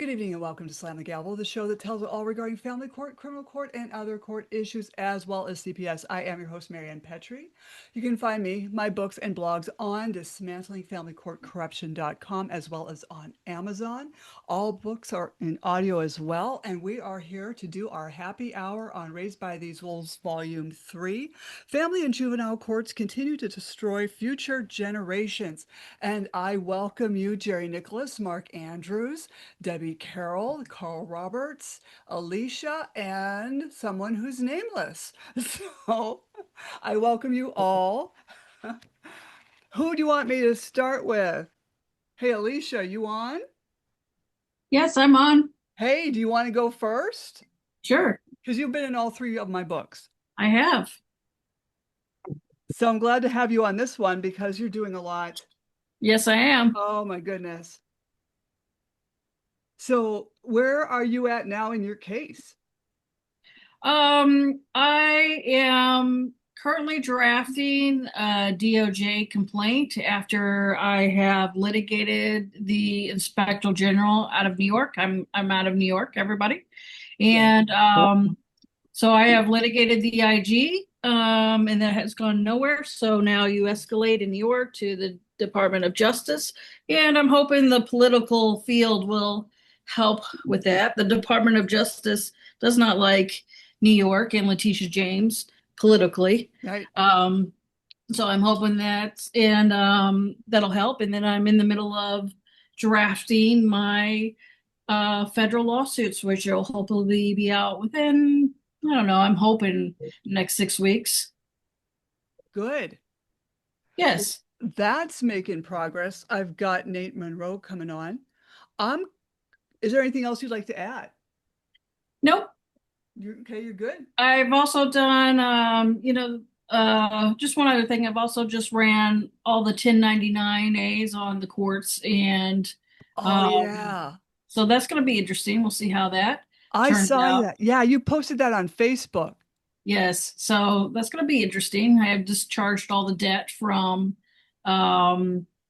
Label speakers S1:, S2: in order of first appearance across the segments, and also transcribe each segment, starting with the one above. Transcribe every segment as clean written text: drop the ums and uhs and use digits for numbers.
S1: Good evening and welcome to Slam the Gavel, the show that tells it all regarding family court, criminal court, and other court issues, as well as CPS. I am your host, Maryann Petri. You can find me, my books, and blogs on dismantlingfamilycourtcorruption.com, as well as on Amazon. All books are in audio as well, and we are here to do our happy hour on Raised by These Wolves, Volume 3. Family and juvenile courts continue to destroy future generations. And I welcome you, Jerry Nicholas, Mark Andrews, Debbie Carroll, Carl Roberts, Alicia, and someone who's nameless. So I welcome you all. Who do you want me to start with? Hey, Alicia, you on?
S2: Yes, I'm on.
S1: Hey, do you want to go first?
S2: Sure,
S1: Because you've been in all three of my books.
S2: I have.
S1: So I'm glad to have you on this one because you're doing a lot.
S2: Yes, I am.
S1: Oh my goodness. So where are you at now in your case?
S2: I am currently drafting a DOJ complaint after I have litigated the Inspector General out of New York. I'm out of New York, everybody.
S1: Yeah.
S2: And so I have litigated the IG, and that has gone nowhere. So now you escalate in New York to the Department of Justice, and I'm hoping the political field will help with that. The Department of Justice does not like New York and Letitia James politically.
S1: Right.
S2: So I'm hoping that and that'll help. And then I'm in the middle of drafting my federal lawsuits, which will hopefully be out within, I don't know, I'm hoping next 6 weeks.
S1: Good.
S2: Yes.
S1: That's making progress. I've got Nate Monroe coming on. Um, is there anything else you'd like to add?
S2: Nope.
S1: You're okay, you're good.
S2: I've also done, just one other thing. I've also just ran all the 1099As on the courts, and
S1: Oh
S2: um,
S1: yeah.
S2: so that's going to be interesting. We'll see how that
S1: I
S2: turns
S1: saw
S2: out.
S1: that. Yeah, you posted that on Facebook.
S2: Yes, so that's going to be interesting. I have discharged all the debt from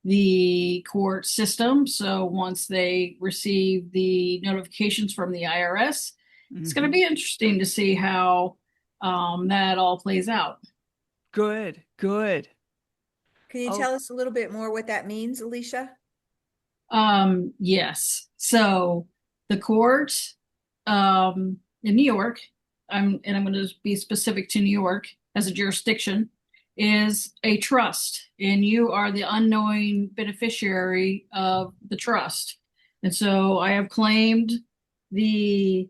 S2: the court system. So once they receive the notifications from the IRS, it's going to
S1: Hmm.
S2: be interesting to see how that all plays out.
S1: Good, good.
S3: Can you
S1: Oh,
S3: tell us a little bit more what that means, Alicia?
S2: Yes. So the court in New York, I'm going to be specific to New York as a jurisdiction, is a trust, and you are the unknowing beneficiary of the trust. And so I have claimed the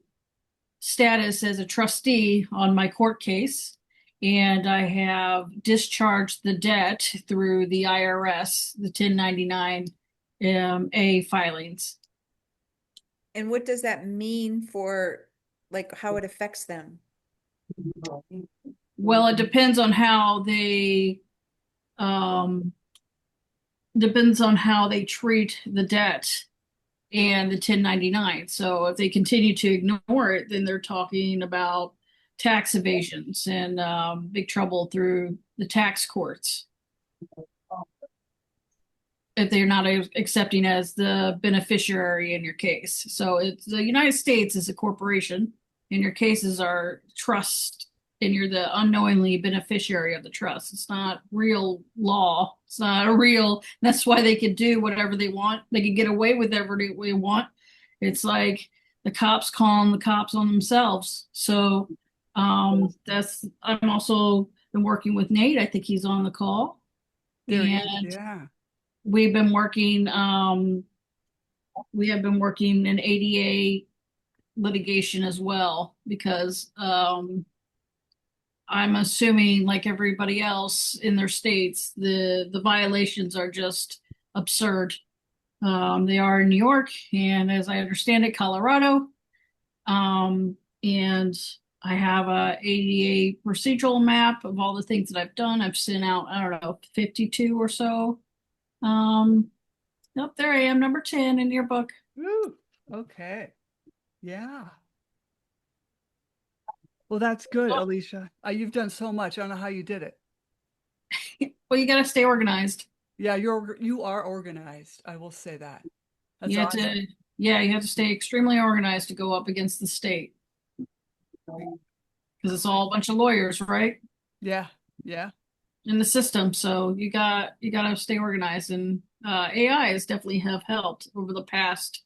S2: status as a trustee on my court case, and I have discharged the debt through the IRS, the 1099 A filings.
S3: And what does that mean for like how it affects them?
S2: Well, it um, depends on how they treat the debt and the 1099. So if they continue to ignore it, then they're talking about tax evasions and big trouble through the tax courts if they're not accepting as the beneficiary in your case. So it's the United States is a corporation, and your cases are trust, and you're the unknowingly beneficiary of the trust. It's not real law. It's not a real. That's why they can do whatever they want. They can get away with whatever they want. It's like the cops calling the cops on themselves. So that's. I'm also been working with Nate. I think he's on the call,
S1: there he is.
S2: and
S1: Yeah.
S2: we've been working we have been working in ADA litigation as well because I'm assuming like everybody else in their states the violations are just absurd. They are in New York and as I understand it Colorado, and I have a ADA procedural map of all the things that I've done. I've sent out I don't know 52 or so. Nope, there I am, number 10 in your book.
S1: Woo. Okay. Yeah. Well, that's good, Alicia. You've done so much. I don't know how you did it.
S2: Well, you got to stay organized.
S1: Yeah, you are organized. I will say that. That's
S2: You have to
S1: awesome.
S2: Yeah, you have to stay extremely organized to go up against the state because it's all a bunch of lawyers, right?
S1: Yeah, yeah,
S2: In the system. So you gotta stay organized, and AI has definitely have helped over the past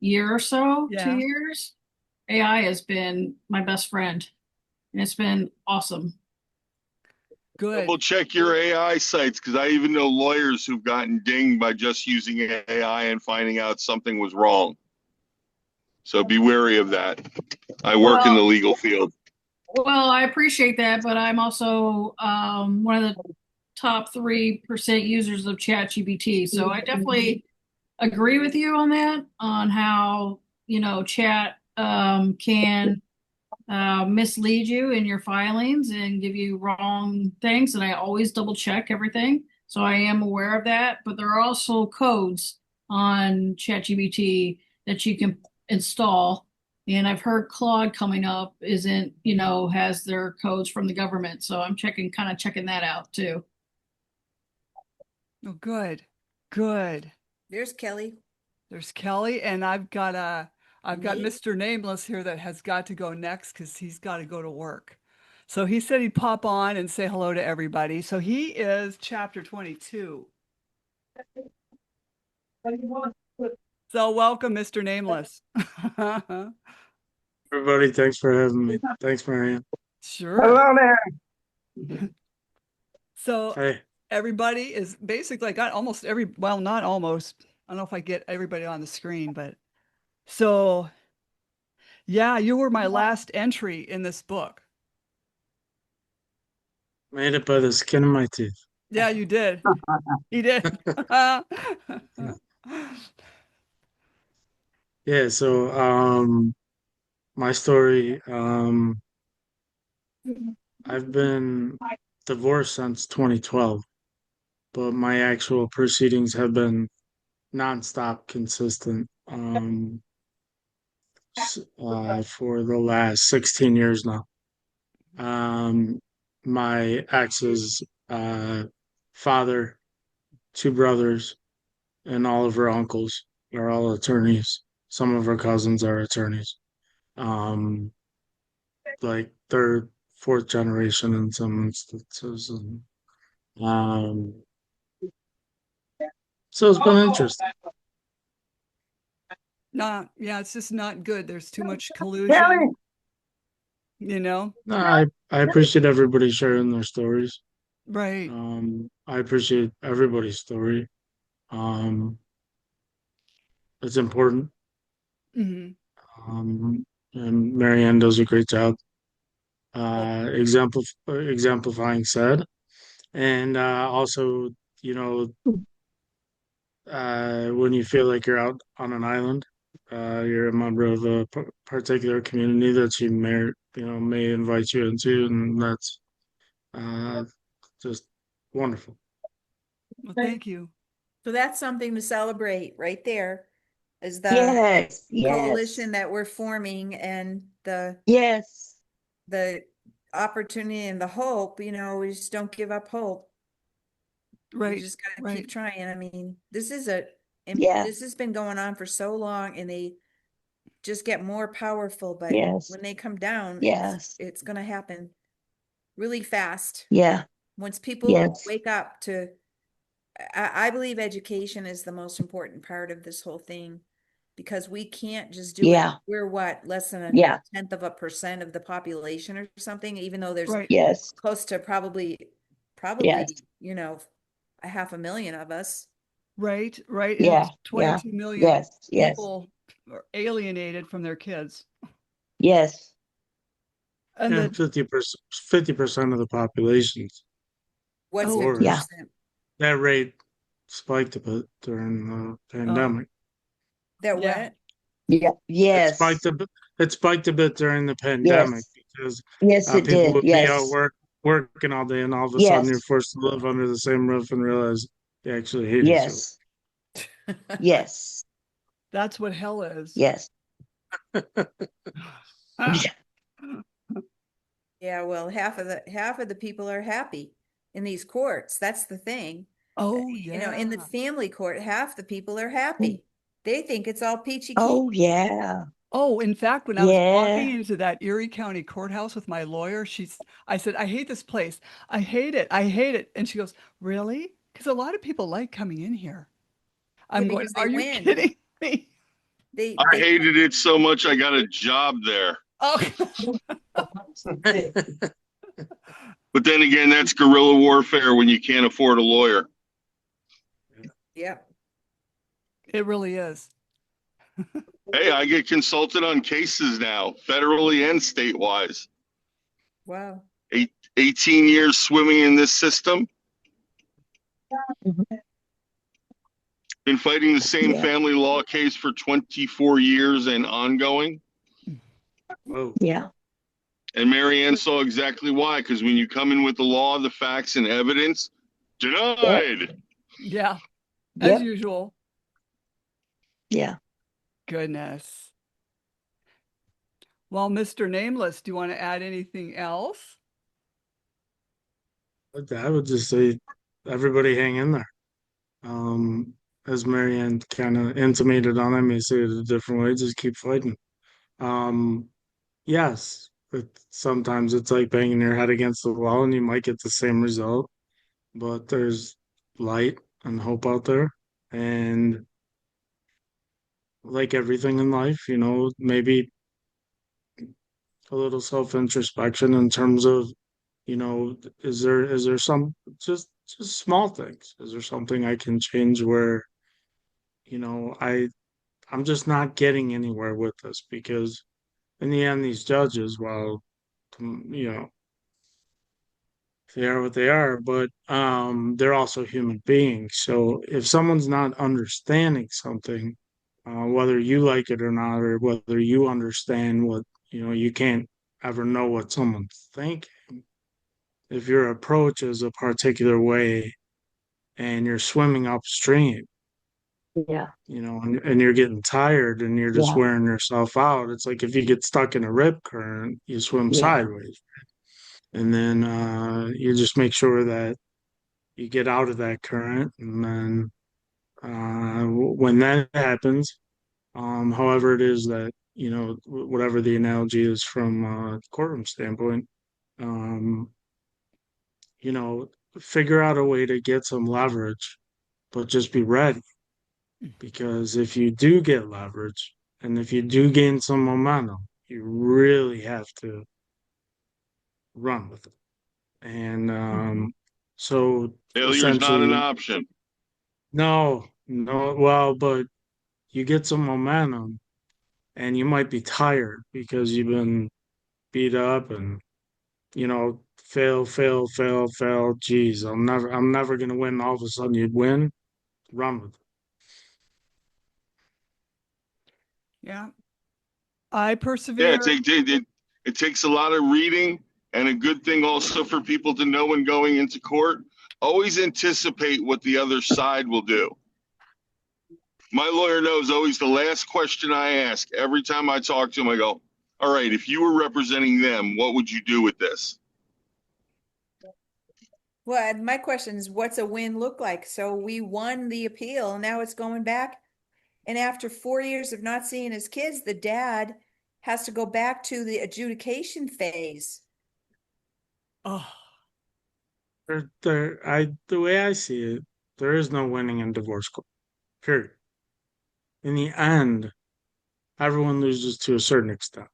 S2: year or so, two
S1: yeah.
S2: years. AI has been my best friend, and it's been awesome.
S1: Good.
S4: Double check your AI sites because I even know lawyers who've gotten dinged by just using AI and finding out something was wrong. So be wary of that. I work in the
S2: Well,
S4: legal field.
S2: well, I appreciate that, but I'm also one of the top 3% users of ChatGPT. So I definitely agree with you on that, on how, chat can mislead you in your filings and give you wrong things. And I always double check everything. So I am aware of that. But there are also codes on ChatGPT that you can install. And I've heard Claude coming up isn't, has their codes from the government. So I'm kind of checking that out too.
S1: Oh, good. Good.
S3: There's Kelly.
S1: There's Kelly, and I've got
S3: Me?
S1: Mr. Nameless here that has got to go next because he's got to go to work. So he said he'd pop on and say hello to everybody. So he is chapter 22. So welcome, Mr. Nameless.
S5: Everybody, thanks for having me. Thanks, Maryann.
S1: Sure.
S6: Hello there.
S1: So
S5: Hey,
S1: everybody is basically, I got almost well, not almost. I don't know if I get everybody on the screen, but so yeah, you were my last entry in this book.
S5: made it by the skin of my teeth.
S1: Yeah, you did. He did.
S5: Yeah, so my story, I've been divorced since 2012, but my actual proceedings have been nonstop consistent for the last 16 years now. Um, my ex's father, two brothers, and all of her uncles are all attorneys. Some of her cousins are attorneys. Um, like third, fourth generation in some instances. And, um, so it's been interesting.
S1: Not, yeah, it's just not good. There's too much
S6: Kelly.
S1: collusion, you know?
S5: No, I appreciate everybody sharing their stories.
S1: Right.
S5: I appreciate everybody's story. Um, it's important.
S1: Hmm.
S5: And Marianne does a great job
S3: Well,
S5: exemplifying said. And also, you know, when you feel like you're out on an island, you're a member of a particular community that may invite you into, and that's uh, just wonderful.
S1: Well, thank you.
S3: so that's something to celebrate right there, is the
S6: Yes, yes,
S3: coalition that we're forming and
S6: yes,
S3: the opportunity and the hope, we just don't give up hope. We
S1: Right.
S3: just gotta keep
S1: Right.
S3: trying. I mean,
S6: yeah,
S3: this has been going on for so long, and they just get more powerful, but
S6: yes,
S3: when they come down,
S6: yes,
S3: it's gonna happen really fast.
S6: yeah,
S3: Once people
S6: yes,
S3: wake up to, I believe education is the most important part of this whole thing, because we can't just do it.
S6: yeah,
S3: We're what, less than
S6: yeah,
S3: 1/10% of the population or something, even though there's
S1: Right.
S6: yes,
S3: close to
S6: yes,
S3: probably, a 500,000 of us.
S1: Right. Right. And
S6: yeah,
S1: it's
S6: yeah,
S1: 22 million
S6: yes, yes,
S1: people are alienated from their kids.
S6: yes,
S1: And
S5: Yeah,
S1: the,
S5: 50% of the population
S3: What's
S1: oh,
S3: fifty
S6: yeah,
S5: divorced.
S3: percent?
S5: That rate spiked a bit during the
S3: Oh,
S5: pandemic.
S3: that
S1: yeah.
S3: what?
S6: yeah,
S5: It
S6: yes,
S5: spiked a bit. It spiked a bit during the pandemic
S6: yes,
S5: because
S6: yes, it
S5: people
S6: did,
S5: would be out
S6: yes,
S5: working all day, and all of a sudden you're
S6: yes,
S5: forced to live under the same roof and realize they actually hate each other.
S6: yes, yes,
S1: That's what hell is.
S6: yes,
S1: Ah.
S3: Yeah, well, half of the people are happy in these courts. That's the thing.
S1: Oh,
S3: In the
S1: yeah.
S3: family court, half the people are happy. They think it's all peachy keen.
S6: Oh, yeah.
S1: Oh, in fact, when I was walking
S6: Yeah.
S1: into that Erie County courthouse with my lawyer, I said, I hate this place. I hate it. I hate it. And she goes, really? Because a lot of people like coming in here.
S3: Yeah,
S1: I'm going,
S3: because they
S1: are you
S3: win.
S1: kidding me?
S4: I
S3: They
S4: hated it so much I got a job there.
S1: Oh,
S4: But then again, that's guerrilla warfare when you can't afford a lawyer.
S3: yeah.
S1: it really is.
S4: Hey, I get consulted on cases now, federally and state-wise.
S3: Wow.
S4: 18 years swimming in this system. Been fighting the same
S6: Yeah.
S4: family law case for 24 years and ongoing.
S5: Whoa.
S6: Yeah.
S4: And Maryann saw exactly why, because when you come in with the law, the facts, and evidence, denied.
S1: Yeah, as
S6: Yep.
S1: usual.
S6: Yeah.
S1: Goodness. Well, Mr. Nameless, do you want to add anything else?
S5: I would just say everybody hang in there. As Maryann kind of intimated on, I may say it a different way, just keep fighting. Um, yes, but sometimes it's like banging your head against the wall and you might get the same result, but there's light and hope out there. And like everything in life, maybe a little self-introspection in terms of, is there some just small things? Is there something I can change where, you know, I I'm just not getting anywhere with this because in the end, these judges, well, you know, they are what they are, but they're also human beings. So if someone's not understanding something, whether you like it or not, or whether you understand what, you can't ever know what someone's thinking. If your approach is a particular way and you're swimming upstream,
S6: Yeah.
S5: and you're getting tired and you're just
S6: Yeah.
S5: wearing yourself out. It's like if you get stuck in a rip current, you swim
S6: Yeah.
S5: sideways. And then you just make sure that you get out of that current. And then when that happens, however it is that, whatever the analogy is from a courtroom standpoint, um, you know, figure out a way to get some leverage, but just be ready. Because if you do get leverage and if you do gain some momentum, you really have to run with it. And so
S4: Failure's not an
S5: essentially,
S4: option.
S5: no, no, well, but you get some momentum and you might be tired because you've been beat up and, fail, fail, fail, fail. Geez, I'm never gonna win. All of a sudden you'd win, run with it.
S1: Yeah, I
S4: Yeah,
S1: persevere.
S4: it takes a lot of reading, and a good thing also for people to know when going into court, always anticipate what the other side will do. My lawyer knows always the last question I ask every time I talk to him, I go, all right, if you were representing them, what would you do with this?
S3: Well, my question is, what's a win look like? So we won the appeal, now it's going back. And after 4 years of not seeing his kids, the dad has to go back to the adjudication phase.
S1: Oh,
S5: The way I see it, there is no winning in divorce court. Period. In the end, everyone loses to a certain extent,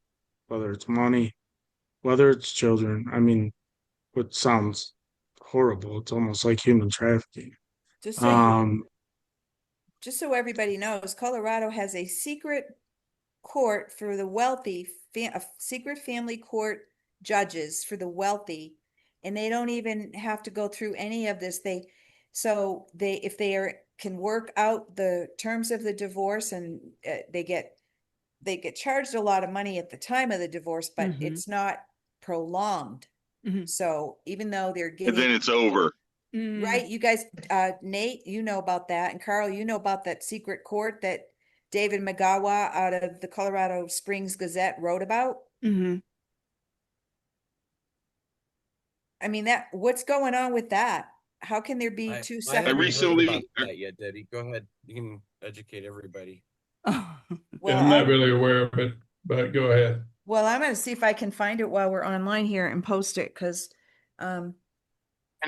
S5: whether it's money, whether it's children. I mean, which sounds horrible. It's almost like human trafficking.
S3: Just so you,
S5: Um,
S3: just so everybody knows, Colorado has a secret court for the wealthy, a secret family court judges for the wealthy, and they don't even have to go through any of this. If they can work out the terms of the divorce, and they get charged a lot of money at the time of the divorce, but
S1: mm-hmm,
S3: it's not prolonged.
S1: mm-hmm.
S3: So even though they're
S4: And
S3: getting
S4: then it's over.
S3: right, you guys, Nate, you know about that, and Carl, you know about that secret court that David Magawa out of the Colorado Springs Gazette wrote about.
S1: Mm-hmm.
S3: I mean, what's going on with that? How can there be two
S7: I
S3: separate?
S7: haven't heard about
S4: I
S7: that yet, Debbie. Go ahead. You can educate everybody.
S3: Well,
S7: I'm not really aware of it, but go ahead.
S3: well, I'm going to see if I can find it while we're online here and post it because,
S5: In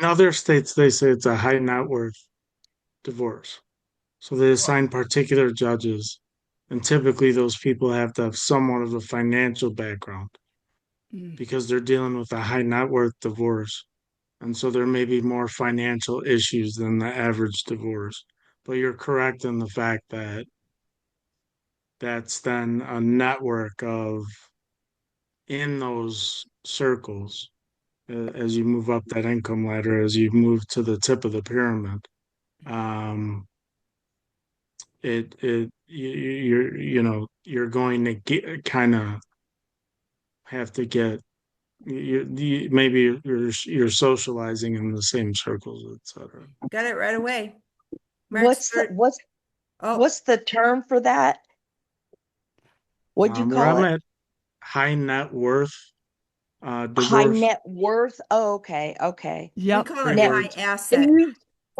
S5: other states, they say it's a high net worth divorce. So they assign particular judges, and typically those people have to have somewhat of a financial background
S1: Mm.
S5: because they're dealing with a high net worth divorce. And so there may be more financial issues than the average divorce. But you're correct in the fact that that's then a network of in those circles as you move up that income ladder, as you move to the tip of the pyramid. Um, you're going to get kind of have to get maybe you're socializing in the same circles, etc.
S3: got it right away. March
S6: What's the
S3: 3rd.
S6: what's
S3: Oh,
S6: what's the term for that? What'd you
S5: Where
S6: call
S5: I'm
S6: it?
S5: at, high net worth
S6: High
S5: divorce.
S6: net worth. Oh, okay, okay.
S3: we
S1: Yep.
S3: call it
S6: Net.
S3: high
S5: Divorce.
S6: They
S3: asset.
S6: use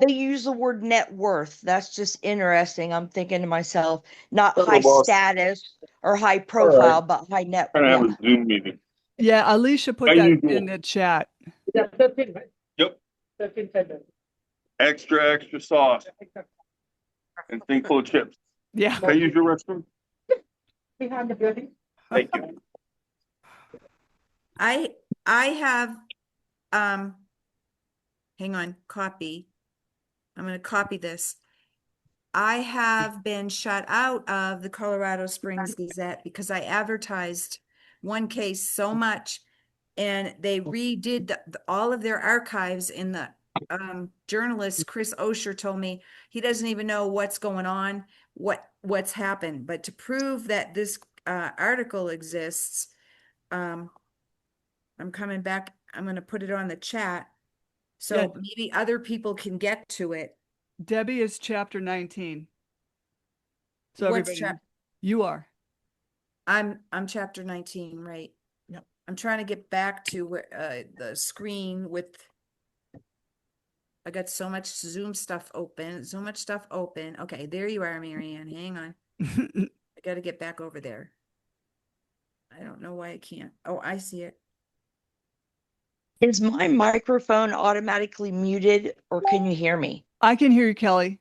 S6: they use the word net worth. That's just interesting. I'm thinking to myself, not
S4: Hello,
S6: high
S4: boss.
S6: status or high
S4: All right.
S6: profile, but high net.
S4: Trying to have
S6: Yeah.
S4: a Zoom meeting.
S1: Yeah, Alicia put
S4: How
S1: that
S4: you
S1: in
S4: doing?
S1: the chat.
S4: Yep. Extra sauce and thing full of chips.
S1: Yeah.
S4: Can I use your restroom? Thank you.
S3: I have, um, hang on, copy. I'm going to copy this. I have been shut out of the Colorado Springs Gazette because I advertised one case so much and they redid all of their archives in the journalist Chris Osher told me he doesn't even know what's going on, what's happened. But to prove that this article exists, I'm coming back. I'm going to put it on the chat
S1: Yeah,
S3: so maybe other people can get to it.
S1: Debbie is chapter 19. So
S3: What's
S1: everybody, you are.
S3: I'm chapter 19, right?
S1: Yep.
S3: I'm trying to get back to where the screen with I got so much Zoom stuff open, so much stuff open. Okay, there you are, Maryann. Hang on. I got to get back over there. I don't know why I can't. Oh, I see it.
S6: Is my microphone automatically muted or can you hear me?
S1: I can hear you, Kelly.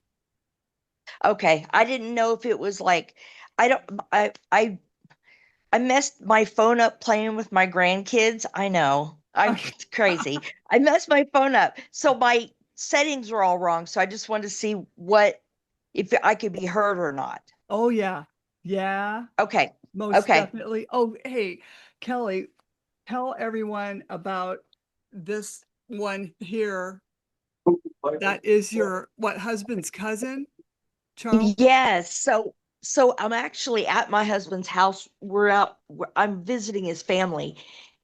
S6: Okay. I didn't know if it was like I don't I messed my phone up playing with my grandkids. I know. I'm it's crazy. I messed my phone up. So my settings were all wrong. So I just wanted to see what if I could be heard or not.
S1: Oh, yeah. Yeah,
S6: Okay.
S1: most
S6: Okay.
S1: definitely. Oh, hey, Kelly, tell everyone about this one here. That is your what husband's cousin, Charles?
S6: Yes. So I'm actually at my husband's house. I'm visiting his family.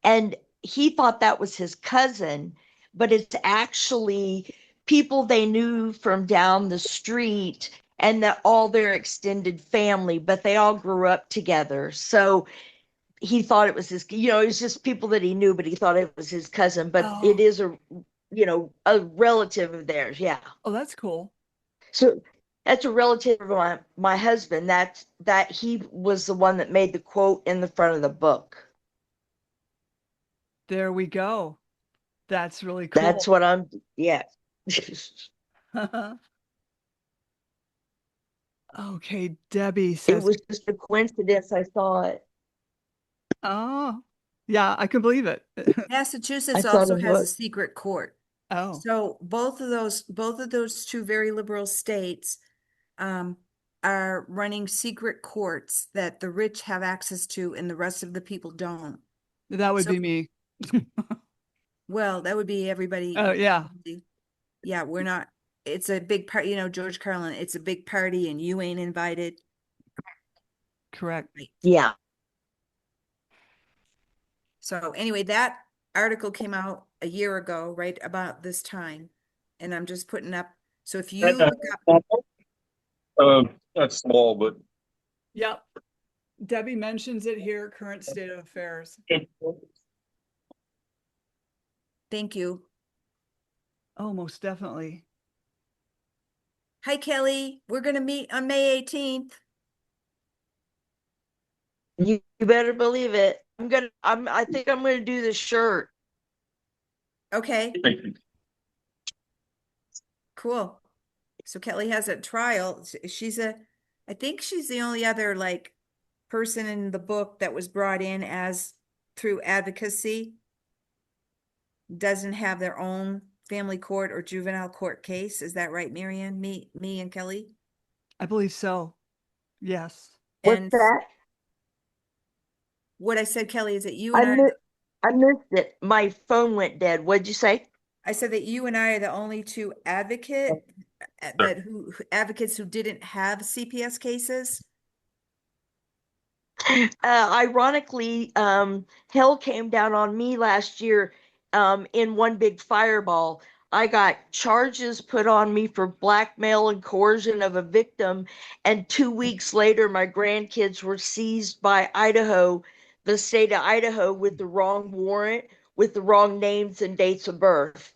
S6: And he thought that was his cousin, but it's actually people they knew from down the street and that all their extended family, but they all grew up together. So he thought it was it's just people that he knew, but he thought it was his cousin, but it
S1: Oh,
S6: is a relative of theirs. Yeah.
S1: oh, that's cool.
S6: So that's a relative of my husband. That he was the one that made the quote in the front of the book.
S1: There we go. That's really
S6: That's
S1: cool.
S6: what I'm. Yeah.
S1: Okay, Debbie
S6: It
S1: says,
S6: was just a coincidence. I saw it.
S1: oh, yeah, I can believe it.
S6: I
S3: Massachusetts
S6: thought
S3: also
S6: it
S3: has a
S6: was.
S3: secret court.
S1: Oh,
S3: So both of those two very liberal states um, are running secret courts that the rich have access to and the rest of the people don't.
S1: that would
S3: So,
S1: be me.
S3: well, that would be everybody.
S1: Oh, yeah,
S3: Yeah, we're not, it's a big part, George Carlin, it's a big party and you ain't invited.
S1: correct.
S3: Right.
S6: Yeah.
S3: So anyway, that article came out a year ago, right about this time. And I'm just putting up, so if you look up,
S4: That's small, but
S1: Yep. Debbie mentions it here, current state of affairs.
S3: thank you.
S1: Oh, most definitely.
S3: Hi, Kelly. We're going to meet on May 18th.
S6: You better believe it. I think I'm gonna do this shirt.
S3: Okay, cool. So Kelly has a trial. I think she's the only other like person in the book that was brought in as through advocacy, doesn't have their own family court or juvenile court case. Is that right, Maryann? Me and Kelly?
S1: I believe so. Yes.
S6: What's
S3: And
S6: that?
S3: what I said, Kelly, is that you
S6: I
S3: and I,
S6: mi- I missed it. My phone went dead. What'd you say?
S3: I said that you and I are the only two advocates who didn't have CPS cases.
S6: Ironically, hell came down on me last year in one big fireball. I got charges put on me for blackmail and coercion of a victim, and 2 weeks later, my grandkids were seized by Idaho, the state of Idaho, with the wrong warrant, with the wrong names and dates of birth.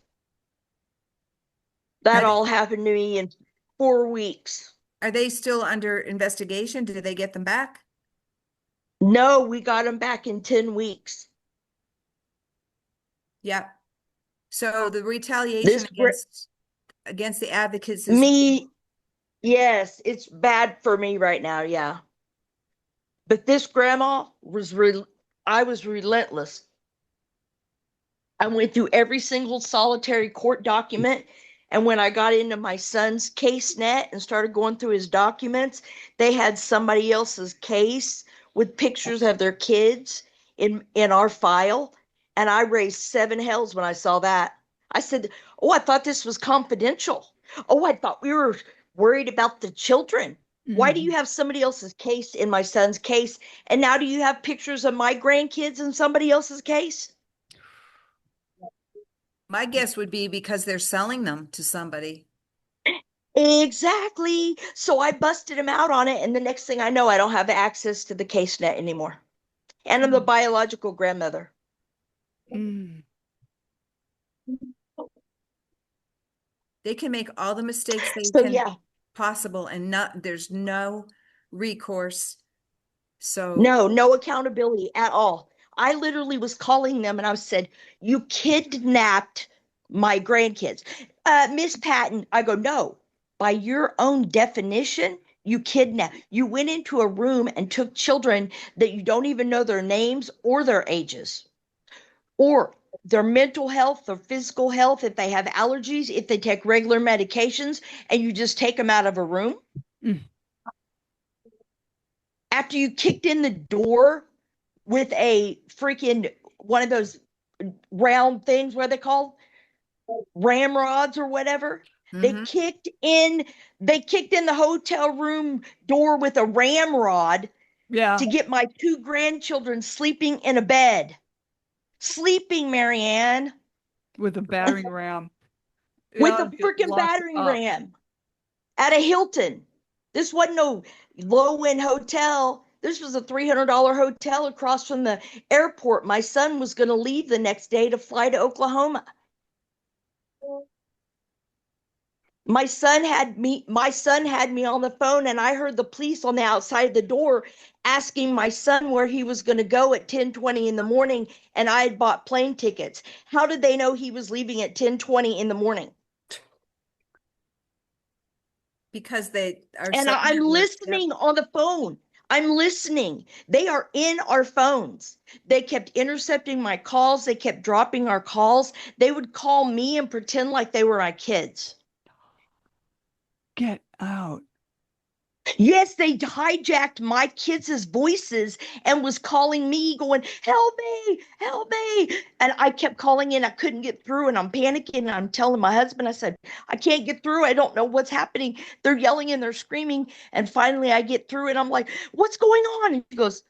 S6: That all happened to me in 4 weeks.
S3: Are they still under investigation? Did they get them back?
S6: No, we got them back in 10 weeks.
S3: Yeah. So the retaliation
S6: This
S3: against the advocates is
S6: me, yes, it's bad for me right now. Yeah. But this grandma I was relentless. I went through every single solitary court document. And when I got into my son's case net and started going through his documents, they had somebody else's case with pictures of their kids in our file. And I raised seven hells when I saw that. I said, "Oh, I thought this was confidential. Oh, I thought we were worried about the children. Why do you have somebody else's case in my son's case? And now do you have pictures of my grandkids in somebody else's case?"
S3: my guess would be because they're selling them to somebody.
S6: Exactly. So I busted him out on it. And the next thing I know, I don't have access to the case net anymore. And I'm the biological grandmother.
S1: Mm.
S3: They can make all the mistakes they
S6: So,
S3: can
S6: yeah,
S3: possible and there's no recourse. So
S6: no accountability at all. I literally was calling them and I said, "You kidnapped my grandkids." Miss Patton, I go, "No, by your own definition, you kidnapped. You went into a room and took children that you don't even know their names or their ages, or their mental health or physical health, if they have allergies, if they take regular medications, and you just take them out of a room.
S1: Mm.
S6: After you kicked in the door with a freaking one of those round things, what are they called? Ramrods or whatever. They
S3: mhm.
S6: kicked in the hotel room door with a ramrod
S1: Yeah.
S6: to get my two grandchildren sleeping in a bed. Sleeping, Maryann.
S1: With a battering ram.
S6: With
S1: Yeah,
S6: a
S1: get
S6: freaking
S1: locked
S6: battering
S1: up.
S6: ram at a Hilton. This wasn't no low end hotel. This was a $300 hotel across from the airport. My son was going to leave the next day to fly to Oklahoma. My son had me on the phone, and I heard the police on the outside of the door asking my son where he was going to go at 10:20 in the morning, and I had bought plane tickets. How did they know he was leaving at 10:20 in the morning?
S3: Because they are
S6: And
S3: so
S6: I'm
S3: networked. Yep.
S6: listening on the phone. I'm listening. They are in our phones. They kept intercepting my calls. They kept dropping our calls. They would call me and pretend like they were my kids.
S1: Get out.
S6: Yes, they hijacked my kids' voices and was calling me, going, "Help me, help me." And I kept calling in. I couldn't get through, and I'm panicking. And I'm telling my husband, I said, "I can't get through. I don't know what's happening. They're yelling and they're screaming." And finally I get through and I'm like, "What's going on?" And he goes,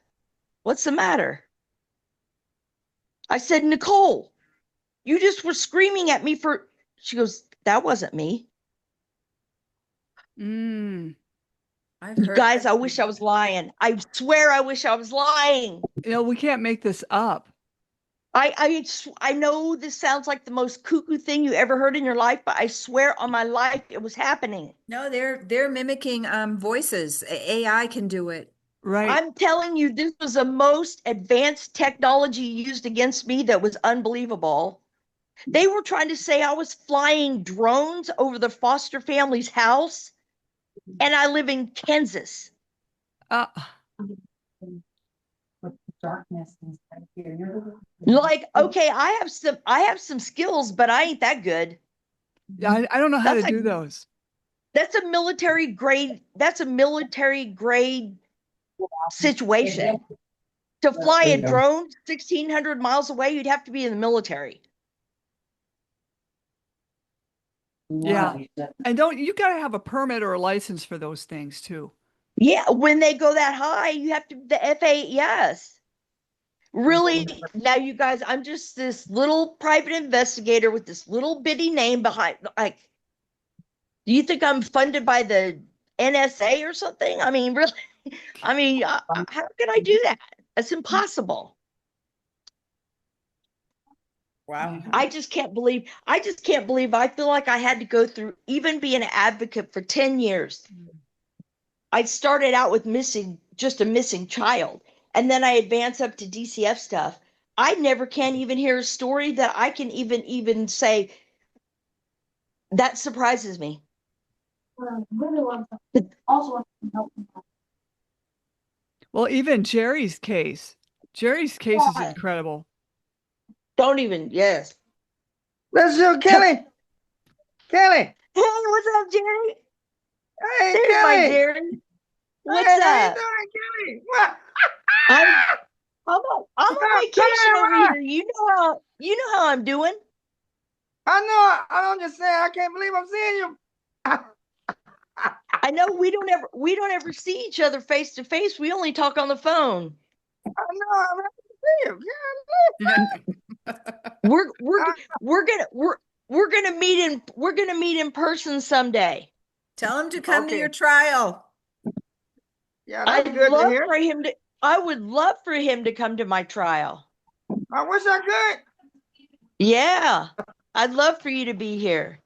S6: "What's the matter?" I said, "Nicole, you just were screaming at me for," she goes, "That wasn't me."
S1: Mm.
S3: I've
S6: You
S3: heard
S6: guys,
S3: that.
S6: I wish I was lying. I swear I wish I was lying.
S1: We can't make this up.
S6: I know this sounds like the most cuckoo thing you ever heard in your life, but I swear on my life it was happening.
S3: No, they're mimicking voices. AI can do it.
S1: Right.
S6: I'm telling you, this was the most advanced technology used against me that was unbelievable. They were trying to say I was flying drones over the foster family's house, and I live in Kansas.
S1: Uh,
S6: Like, okay, I have some skills, but I ain't that good.
S1: I don't know how to
S6: That's
S1: do
S6: like
S1: those.
S6: that's a military grade, situation. To fly a drone 1,600 miles away, you'd have to be in the military.
S1: Yeah. And you got to have a permit or a license for those things too.
S6: Yeah, when they go that high, you have to the FAA, yes. Really, now you guys, I'm just this little private investigator with this little bitty name behind. Like, do you think I'm funded by the NSA or something? I mean, really? I mean, how can I do that? It's impossible.
S3: Wow.
S6: I just can't believe. I feel like I had to go through even be an advocate for 10 years. I started out with just a missing child, and then I advance up to DCF stuff. I never can even hear a story that I can even say that surprises me.
S1: Well, even Jerry's case is
S6: What?
S1: incredible.
S6: Don't even, yes.
S8: Let's do Kelly. Kelly.
S6: Hey, what's up, Jerry?
S8: Hey,
S6: There's my
S8: Kelly.
S6: Jerry. What's
S8: Hey, how you
S6: up?
S8: doing, Kelly? What?
S6: I'm I'm on vacation over
S8: Kelly,
S6: here. You know how I'm doing.
S8: I know. I'm just saying. I can't believe I'm seeing you.
S6: I know we don't ever see each other face to face. We only talk on the phone.
S8: I know. I'm happy to see you.
S6: We're we're gonna meet in person someday.
S3: Tell him to come to
S8: Okay.
S3: your trial.
S8: Yeah, that's
S6: I'd
S8: good to
S6: love
S8: hear.
S6: for him to I would love for him to come to my trial.
S8: I wish I could.
S6: Yeah. I'd love for you to be here.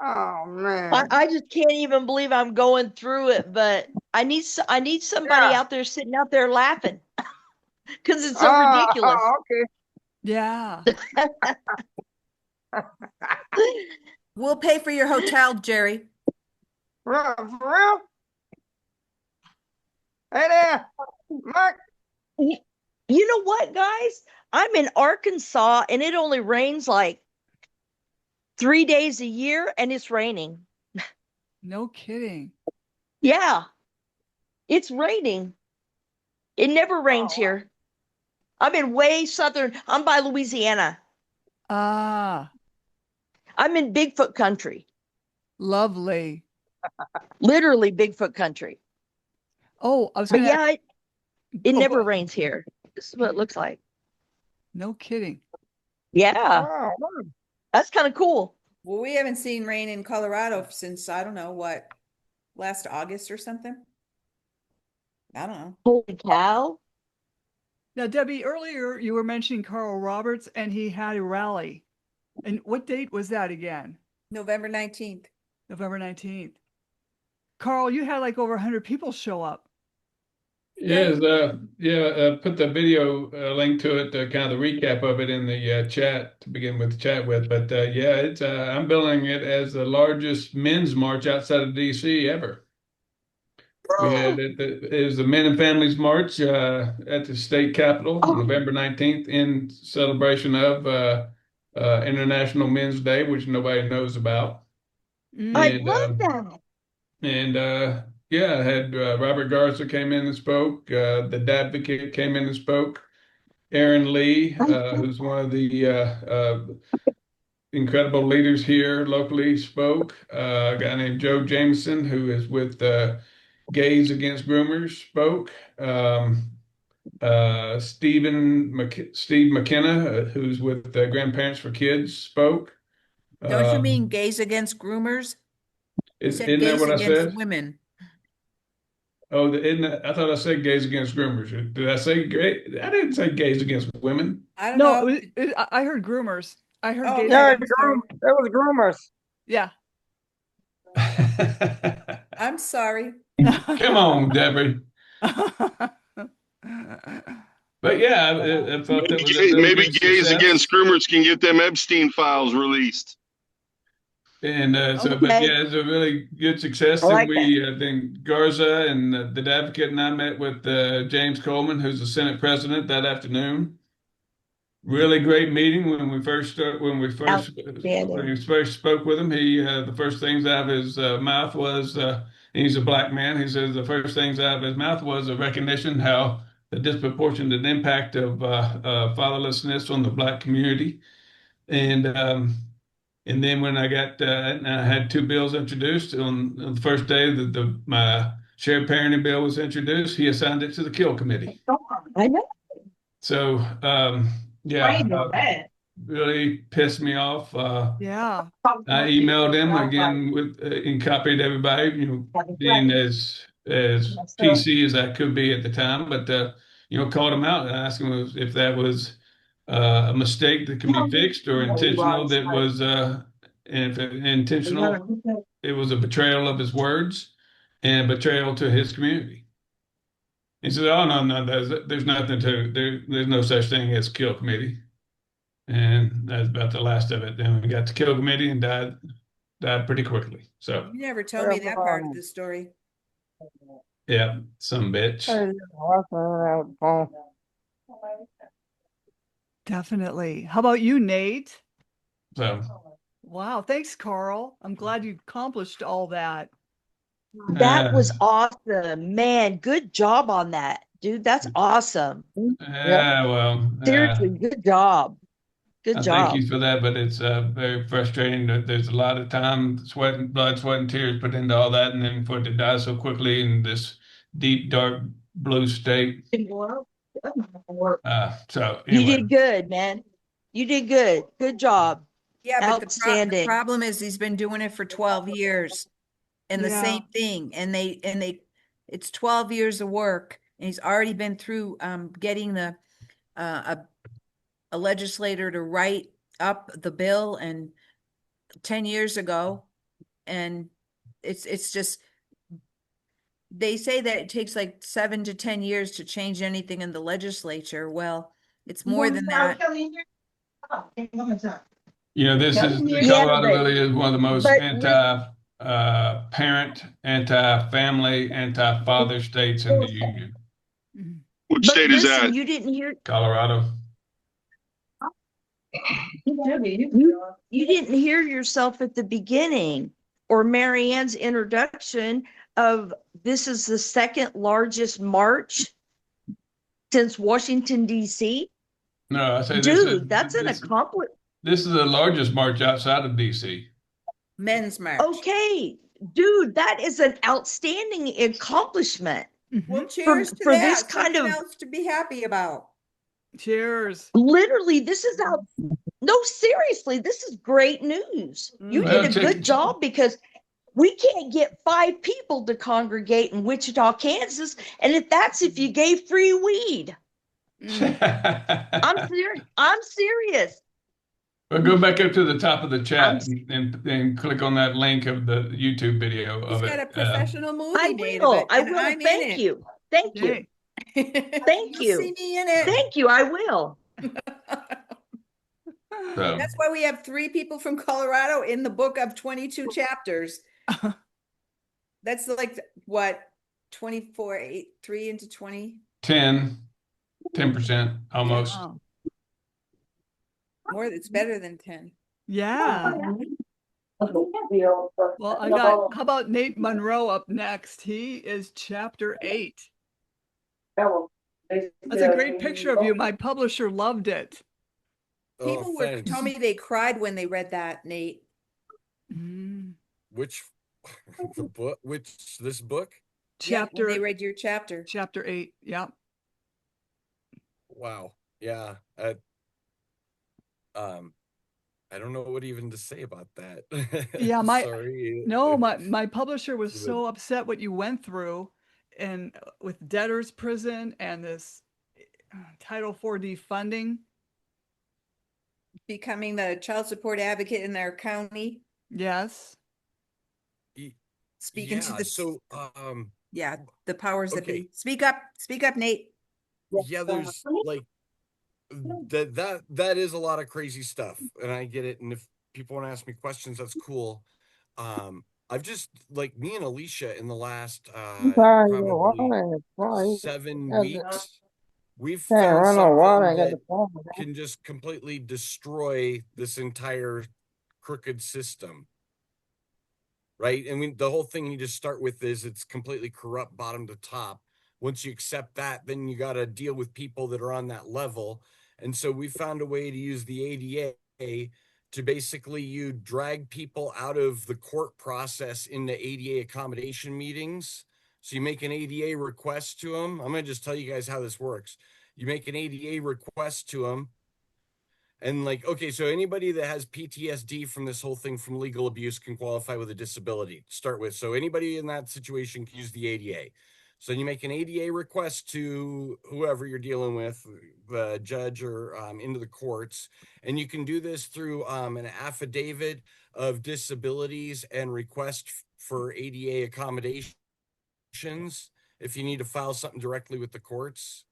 S8: Oh man.
S6: I just can't even believe I'm going through it, but I need somebody
S8: Yeah.
S6: out there sitting out there laughing because it's so ridiculous.
S8: Okay.
S1: Yeah.
S3: We'll pay for your hotel, Jerry.
S8: For real? Hey there, Mark.
S6: You know what, guys? I'm in Arkansas and it only rains like 3 days a year and it's raining.
S1: No kidding.
S6: Yeah, it's raining. It never rains
S8: Oh,
S6: here. I'm in way southern. I'm by Louisiana.
S1: Ah,
S6: I'm in Bigfoot country,
S1: lovely.
S6: literally Bigfoot country.
S1: Oh, I was
S6: But
S1: gonna.
S6: yeah, it
S1: Oh,
S6: never rains here. This is what it looks like.
S1: no kidding.
S6: Yeah,
S8: wow.
S6: that's kind of cool.
S3: Well, we haven't seen rain in Colorado since, I don't know what, last August or something. I don't know.
S6: Holy cow.
S1: Now, Debbie, earlier you were mentioning Carl Roberts, and he had a rally. And what date was that again?
S3: November 19th.
S1: November 19th. Carl, you had like over 100 people show up.
S7: Yes, put the video link to it, kind of the recap of it in the chat to begin with the chat with. But yeah, it's I'm billing it as the largest men's march outside of DC ever. We had it was the Men and Families March at the state capitol,
S6: Oh.
S7: November 19th, in celebration of International Men's Day, which nobody knows about.
S6: I
S7: And
S6: love that.
S7: and yeah, I had Robert Garza came in and spoke. The Advocate came in and spoke. Aaron Lee, who's one of the incredible leaders here locally, spoke. A guy named Joe Jameson, who is with Gays Against Groomers, spoke. Steve McKenna, who's with Grandparents for Kids, spoke.
S3: Don't you mean gays against groomers? You said
S7: Isn't that
S3: gays
S7: what I
S3: against
S7: said?
S3: women.
S7: Oh, I thought I said gays against groomers. Did I say gay? I didn't say gays against women.
S3: I don't
S1: No,
S3: know.
S1: I heard groomers. I heard
S3: Oh,
S1: gays
S3: okay.
S8: Yeah,
S1: against groomers.
S8: that was groomers.
S1: Yeah.
S3: I'm sorry.
S7: Come on, Debbie. But yeah, I felt that was a really
S4: Maybe
S7: good
S4: Gays Against
S7: success.
S4: Groomers can get them Epstein files released.
S7: And but
S6: Okay.
S7: yeah, it's a really good success.
S6: I
S7: And
S6: like that.
S7: we, then Garza and the advocate and I met with James Coleman, who's the Senate president, that afternoon. Really great meeting when we first
S6: Outstanding.
S7: spoke with him. He the first things out of his mouth was he's a black man. He says the first things out of his mouth was a recognition how the disproportionate impact of fatherlessness on the black community, and then when I got and I had two bills introduced on the first day that my shared parenting bill was introduced, he assigned it to the Kill Committee.
S6: I know.
S7: So yeah, really pissed me off.
S1: Yeah.
S7: I emailed him again with and copied everybody, being as PC as I could be at the time, but called him out and asked him if that was a mistake that can be fixed or intentional. That was and if intentional, it was a betrayal of his words and betrayal to his community. He said, "Oh no, there's nothing to there's no such thing as Kill Committee." And that's about the last of it. Then we got the Kill Committee and died pretty quickly. So
S3: You never told me that part of the story.
S7: yeah, some bitch.
S1: Definitely. How about you, Nate?
S7: So
S1: Wow. Thanks, Carl. I'm glad you accomplished all that.
S6: That was awesome. Man, good job on that, dude. That's awesome.
S7: yeah, well,
S6: Seriously, good job. Good
S7: I thank
S6: job.
S7: you for that, but it's very frustrating that there's a lot of time, blood, sweat, and tears put into all that, and then for it to die so quickly in this deep, dark blue state. So
S6: You
S7: anyway,
S6: did good, man. You did good. Good job.
S3: Yeah, but the
S6: Outstanding.
S3: problem is he's been doing it for 12 years and the
S1: Yeah.
S3: same thing. And it's 12 years of work and he's already been through getting a legislator to write up the bill and 10 years ago. And it's just, they say that it takes like 7 to 10 years to change anything in the legislature. Well, it's more than that.
S7: this is
S6: Yeah,
S7: Colorado really is one of the most
S6: but
S7: anti-parent, anti-family, anti-father states in the union.
S4: Which
S6: But
S4: state is
S6: listen,
S4: that?
S6: you didn't hear
S7: Colorado.
S6: you didn't hear yourself at the beginning or Marianne's introduction of this is the second largest march since Washington, D.C.
S7: No, I say
S6: Dude, that's an accomplishment.
S7: this is the largest march outside of DC.
S3: Men's march.
S6: Okay, dude, that is an outstanding accomplishment.
S3: Well, cheers to
S6: for
S3: that.
S6: this kind
S3: Something
S6: of
S3: else to be happy about.
S1: Cheers.
S6: literally, this is out. No, seriously, this is great news. You
S1: Well,
S6: did a good job because we can't get 5 people to congregate in Wichita, Kansas. And if you gave free weed. I'm serious. I'm serious.
S7: Well, go back up to the top of the chat and click on that link of the YouTube video
S3: He's
S7: of
S3: got
S7: it.
S3: a professional movie
S6: I
S3: made
S6: will.
S3: of it.
S6: I
S3: and
S6: will.
S3: I'm in
S6: Thank
S3: it.
S6: you. Thank you.
S1: Yay.
S6: Thank
S3: You'll see
S6: you.
S3: me in it.
S6: Thank you. I will.
S7: So,
S3: That's why we have 3 people from Colorado in the book of 22 chapters. That's like what, 24, 8, 3 into 20?
S7: 10% almost.
S1: Wow.
S3: More, it's better than 10.
S1: Yeah. Well, how about Nate Monroe up next? He is chapter 8. That's a great picture of you. My publisher loved it.
S3: People told me they cried when they read that, Nate.
S9: Which the book? This book?
S1: Chapter.
S3: Yeah, when they read your chapter.
S1: Chapter 8. Yeah.
S9: Wow. Yeah. I don't know what even to say about that.
S1: Yeah,
S9: Sorry.
S1: my publisher was so upset what you went through, and with debtors prison and this Title IV defunding.
S3: Becoming the child support advocate in their county.
S1: Yes.
S3: Speaking to the Yeah, the powers that
S9: Okay.
S3: be. Speak up, Nate.
S9: Yeah, there's like that is a lot of crazy stuff, and I get it. And if people want to ask me questions, that's cool. I've just like me and Alicia in the last probably
S8: Why?
S9: 7 weeks, we've
S8: Can't
S9: found
S8: run no water.
S9: something
S8: I got
S9: that
S8: the phone.
S9: can just completely destroy this entire crooked system. Right. And the whole thing you just start with is it's completely corrupt bottom to top. Once you accept that, then you got to deal with people that are on that level. And so we found a way to use the ADA to basically you drag people out of the court process into ADA accommodation meetings. So you make an ADA request to them. I'm going to just tell you guys how this works. You make an ADA request to them. And like, okay, so anybody that has PTSD from this whole thing from legal abuse can qualify with a disability to start with. So anybody in that situation can use the ADA. So you make an ADA request to whoever you're dealing with, the judge or into the courts. And you can do this through an affidavit of disabilities and request for ADA accommodations if you need to file something directly with the courts.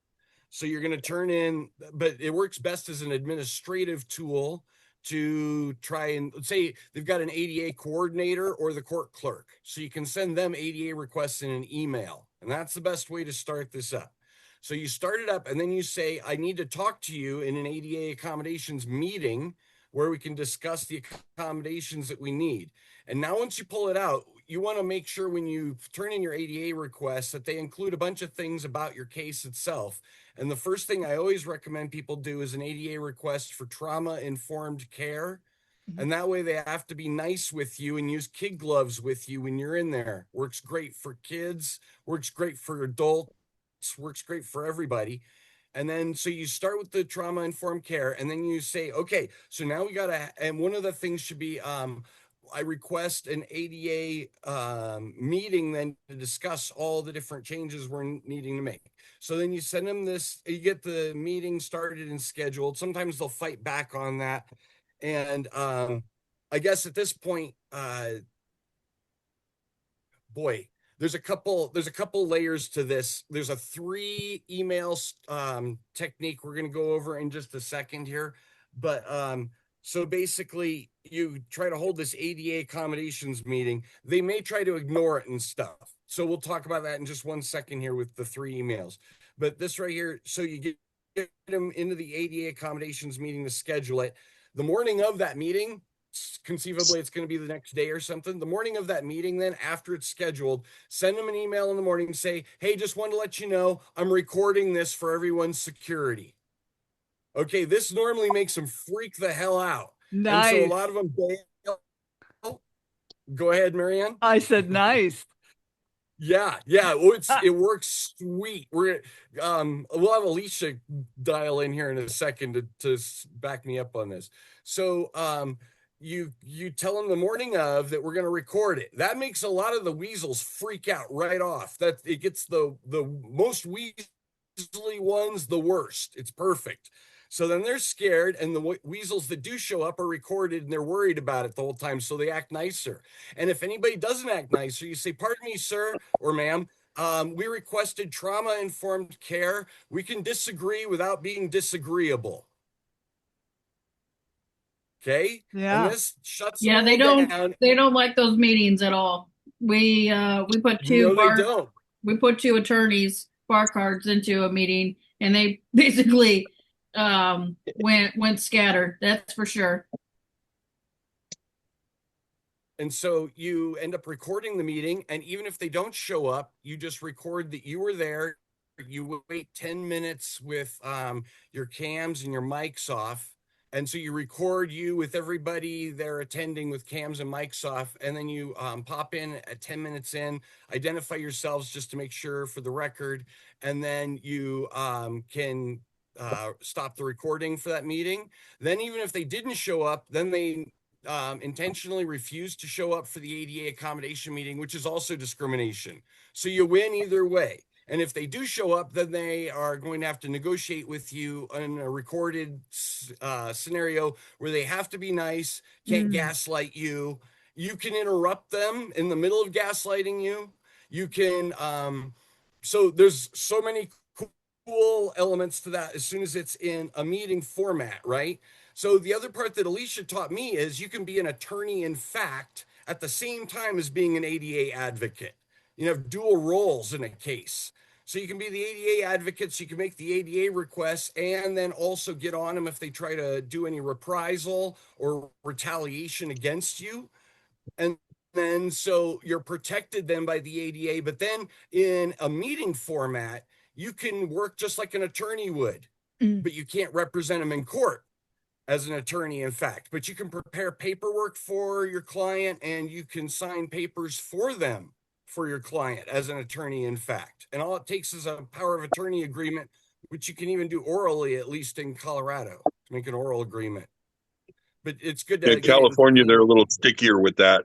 S9: So you're going to turn in, but it works best as an administrative tool to try and say they've got an ADA coordinator or the court clerk. So you can send them ADA requests in an email. And that's the best way to start this up. So you start it up and then you say, I need to talk to you in an ADA accommodations meeting where we can discuss the accommodations that we need. And now once you pull it out, you want to make sure when you turn in your ADA request that they include a bunch of things about your case itself. And the first thing I always recommend people do is an ADA request for trauma-informed care. And that way they have to be nice with you and use kid gloves with you when you're in there. Works great for kids, works great for adults, works great for everybody. And then, so you start with the trauma-informed care and then you say, okay, so now we got to, and one of the things should be, I request an ADA meeting then to discuss all the different changes we're needing to make. So then you send them this, you get the meeting started and scheduled. Sometimes they'll fight back on that. And I guess at this point, boy, there's a couple layers to this. There's a 3 email technique we're going to go over in just a second here. But so basically, you try to hold this ADA accommodations meeting. They may try to ignore it and stuff. So we'll talk about that in just one second here with the 3 emails. But this right here, so you get them into the ADA accommodations meeting to schedule it. The morning of that meeting, conceivably it's going to be the next day or something. The morning of that meeting, then after it's scheduled, send them an email in the morning and say, hey, just wanted to let you know I'm recording this for everyone's security. Okay, this normally makes them freak the hell out.
S1: Nice.
S9: And so a lot of them bail. Go ahead, Maryann.
S1: I said nice.
S9: Yeah. Well, it works sweet. We'll have Alicia dial in here in a second to back me up on this. So you tell them the morning of that we're going to record it. That makes a lot of the weasels freak out right off. That it gets the most weaselly ones the worst. It's perfect. So then they're scared, and the weasels that do show up are recorded, and they're worried about it the whole time, so they act nicer. And if anybody doesn't act nicer, you say, pardon me, sir or ma'am, we requested trauma-informed care. We can disagree without being disagreeable. Okay?
S1: Yeah.
S9: And this shuts
S2: Yeah,
S9: them all down.
S2: they don't like those meetings at all. We put
S9: No, they don't.
S2: we put 2 attorneys bar cards into a meeting and they basically went scattered, that's for sure.
S9: And so you end up recording the meeting, and even if they don't show up, you just record that you were there. You wait 10 minutes with your cams and your mics off. And so you record you with everybody there attending with cams and mics off, and then you pop in at 10 minutes in, identify yourselves just to make sure for the record, and then you can stop the recording for that meeting. Then even if they didn't show up, then they intentionally refused to show up for the ADA accommodation meeting, which is also discrimination. So you win either way. And if they do show up, then they are going to have to negotiate with you in a recorded scenario where they have to be nice, can't gaslight you. You can interrupt them in the middle of gaslighting you. You can, so there's so many cool elements to that as soon as it's in a meeting format, right? So the other part that Alicia taught me is you can be an attorney in fact at the same time as being an ADA advocate. You have dual roles in a case. So you can be the ADA advocate, so you can make the ADA requests and then also get on them if they try to do any reprisal or retaliation against you. And then so you're protected then by the ADA, but then in a meeting format, you can work just like an attorney would, but you can't represent them in court as an attorney, in fact. But you can prepare paperwork for your client and you can sign papers for them for your client as an attorney, in fact. And all it takes is a power of attorney agreement, which you can even do orally, at least in Colorado, to make an oral agreement. But it's good to
S4: In California, they're a little stickier with that.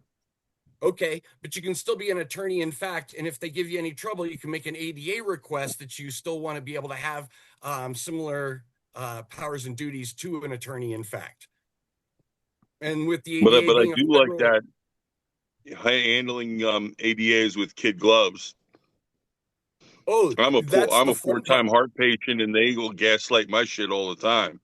S9: Okay, but you can still be an attorney in fact, and if they give you any trouble, you can make an ADA request that you still want to be able to have similar powers and duties to an attorney in fact. And with the ADA
S4: But I
S9: being
S4: do like that handling ADAs with kid gloves.
S9: Oh,
S4: I'm
S9: that's
S4: a
S9: the fun part.
S4: 4-time heart patient, and they will gaslight my shit all the time.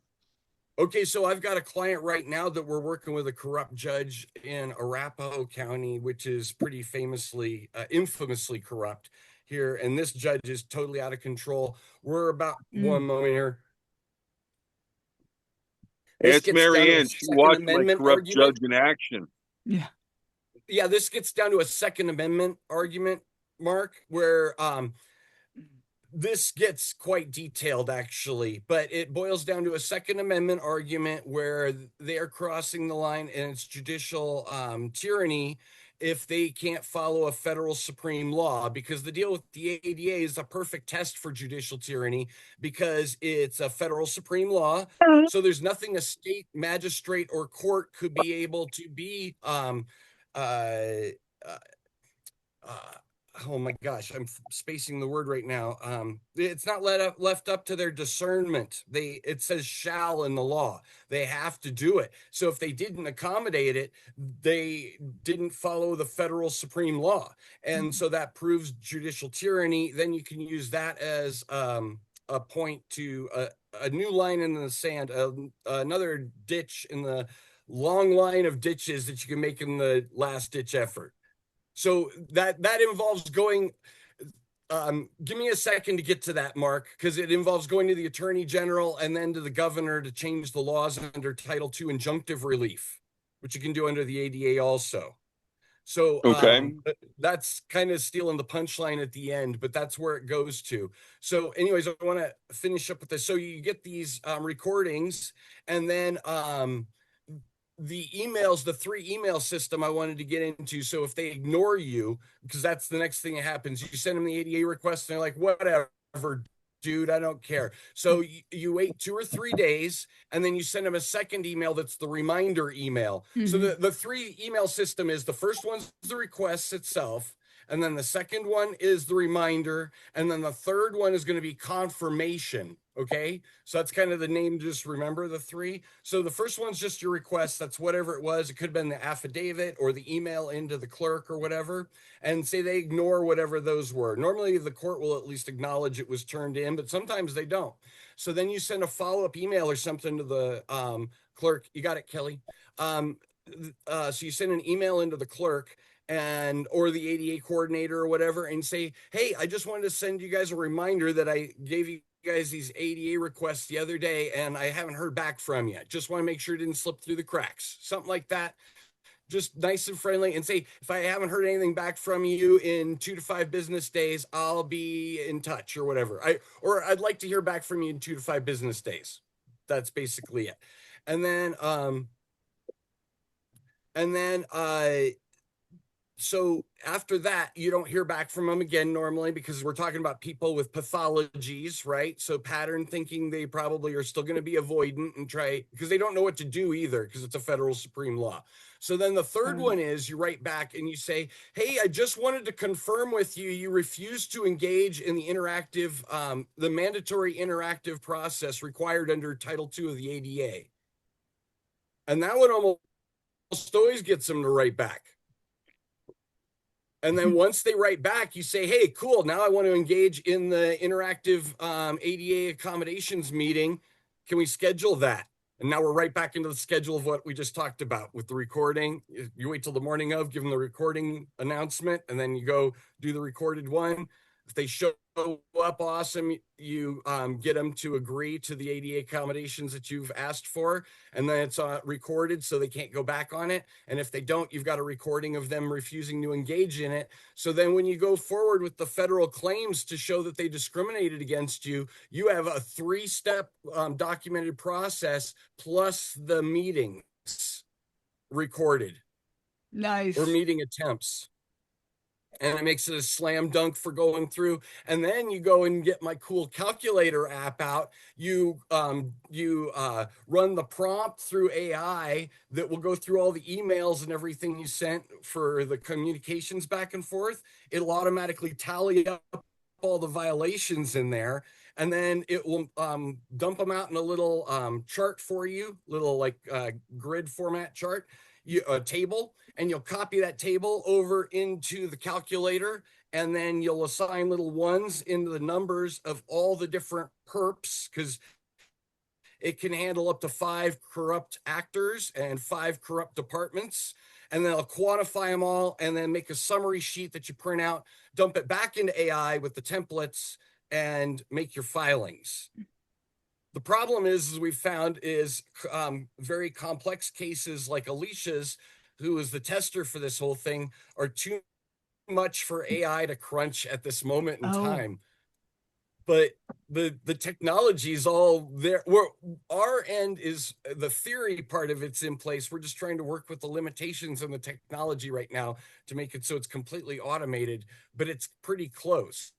S9: Okay, so I've got a client right now that we're working with a corrupt judge in Arapahoe County, which is pretty famously, infamously corrupt here. And this judge is totally out of control. We're about one moment here. This
S4: Ask
S9: gets down to a
S4: Maryann. She
S9: Second
S4: watched my
S9: Amendment
S4: corrupt
S9: argument.
S4: judge in action.
S1: Yeah.
S9: Yeah, this gets down to a Second Amendment argument, Mark, where this gets quite detailed actually, but it boils down to a Second Amendment argument where they're crossing the line and it's judicial tyranny if they can't follow a federal supreme law, because the deal with the ADA is a perfect test for judicial tyranny because it's a federal supreme law. So there's nothing a state magistrate or court could be able to be uh, oh my gosh, I'm spacing the word right now. It's not left up to their discernment. It says shall in the law. They have to do it. So if they didn't accommodate it, they didn't follow the federal supreme law. And so that proves judicial tyranny. Then you can use that as a point to a new line in the sand, another ditch in the long line of ditches that you can make in the last ditch effort. So that involves going, give me a second to get to that, Mark, because it involves going to the Attorney General and then to the governor to change the laws under Title II injunctive relief, which you can do under the ADA also. So
S4: Okay.
S9: that's kind of stealing the punchline at the end, but that's where it goes to. So anyways, I want to finish up with this. So you get these recordings and then the emails, the 3 email system I wanted to get into. So if they ignore you, because that's the next thing that happens, you send them the ADA request and they're like, whatever, dude, I don't care. So you wait 2 or 3 days and then you send them a second email that's the reminder email. So the 3 email system is the first one's the request itself, and then the second one is the reminder, and then the third one is going to be confirmation. Okay, so that's kind of the name. Just remember the 3. So the first one's just your request. That's whatever it was. It could have been the affidavit or the email into the clerk or whatever, and say they ignore whatever those were. Normally the court will at least acknowledge it was turned in, but sometimes they don't. So then you send a follow-up email or something to the clerk. You got it, Kelly. So you send an email into the clerk or the ADA coordinator or whatever and say, hey, I just wanted to send you guys a reminder that I gave you guys these ADA requests the other day and I haven't heard back from you. Just want to make sure it didn't slip through the cracks. Something like that. Just nice and friendly, and say, if I haven't heard anything back from you in 2 to 5 business days, I'll be in touch or whatever. I'd like to hear back from you in 2 to 5 business days. That's basically it. And then so after that, you don't hear back from them again normally, because we're talking about people with pathologies, right? So pattern thinking, they probably are still going to be avoidant and try, because they don't know what to do either, because it's a federal supreme law. So then the third one is you write back and you say, hey, I just wanted to confirm with you, you refused to engage in the interactive, the mandatory interactive process required under Title II of the ADA. And that one almost always gets them to write back. And then once they write back, you say, hey, cool, now I want to engage in the interactive ADA accommodations meeting. Can we schedule that? And now we're right back into the schedule of what we just talked about with the recording. You wait till the morning of, give them the recording announcement, and then you go do the recorded one. If they show up, awesome. You get them to agree to the ADA accommodations that you've asked for, and then it's recorded so they can't go back on it. And if they don't, you've got a recording of them refusing to engage in it. So then when you go forward with the federal claims to show that they discriminated against you, you have a 3-step documented process plus the meetings recorded.
S1: Nice.
S9: Or meeting attempts. And it makes it a slam dunk for going through. And then you go and get my cool calculator app out. You run the prompt through AI that will go through all the emails and everything you sent for the communications back and forth. It'll automatically tally up all the violations in there. And then it will dump them out in a little chart for you, little like grid format chart, a table. And you'll copy that table over into the calculator, and then you'll assign little ones into the numbers of all the different perps, because it can handle up to 5 corrupt actors and 5 corrupt departments. And then I'll quantify them all and then make a summary sheet that you print out, dump it back into AI with the templates, and make your filings. The problem is we've found is very complex cases like Alicia's, who is the tester for this whole thing, are too much for AI to crunch at this moment in time. But the technology is all there. Our end is the theory part of it's in place. We're just trying to work with the limitations in the technology right now to make it so it's completely automated, but it's pretty close.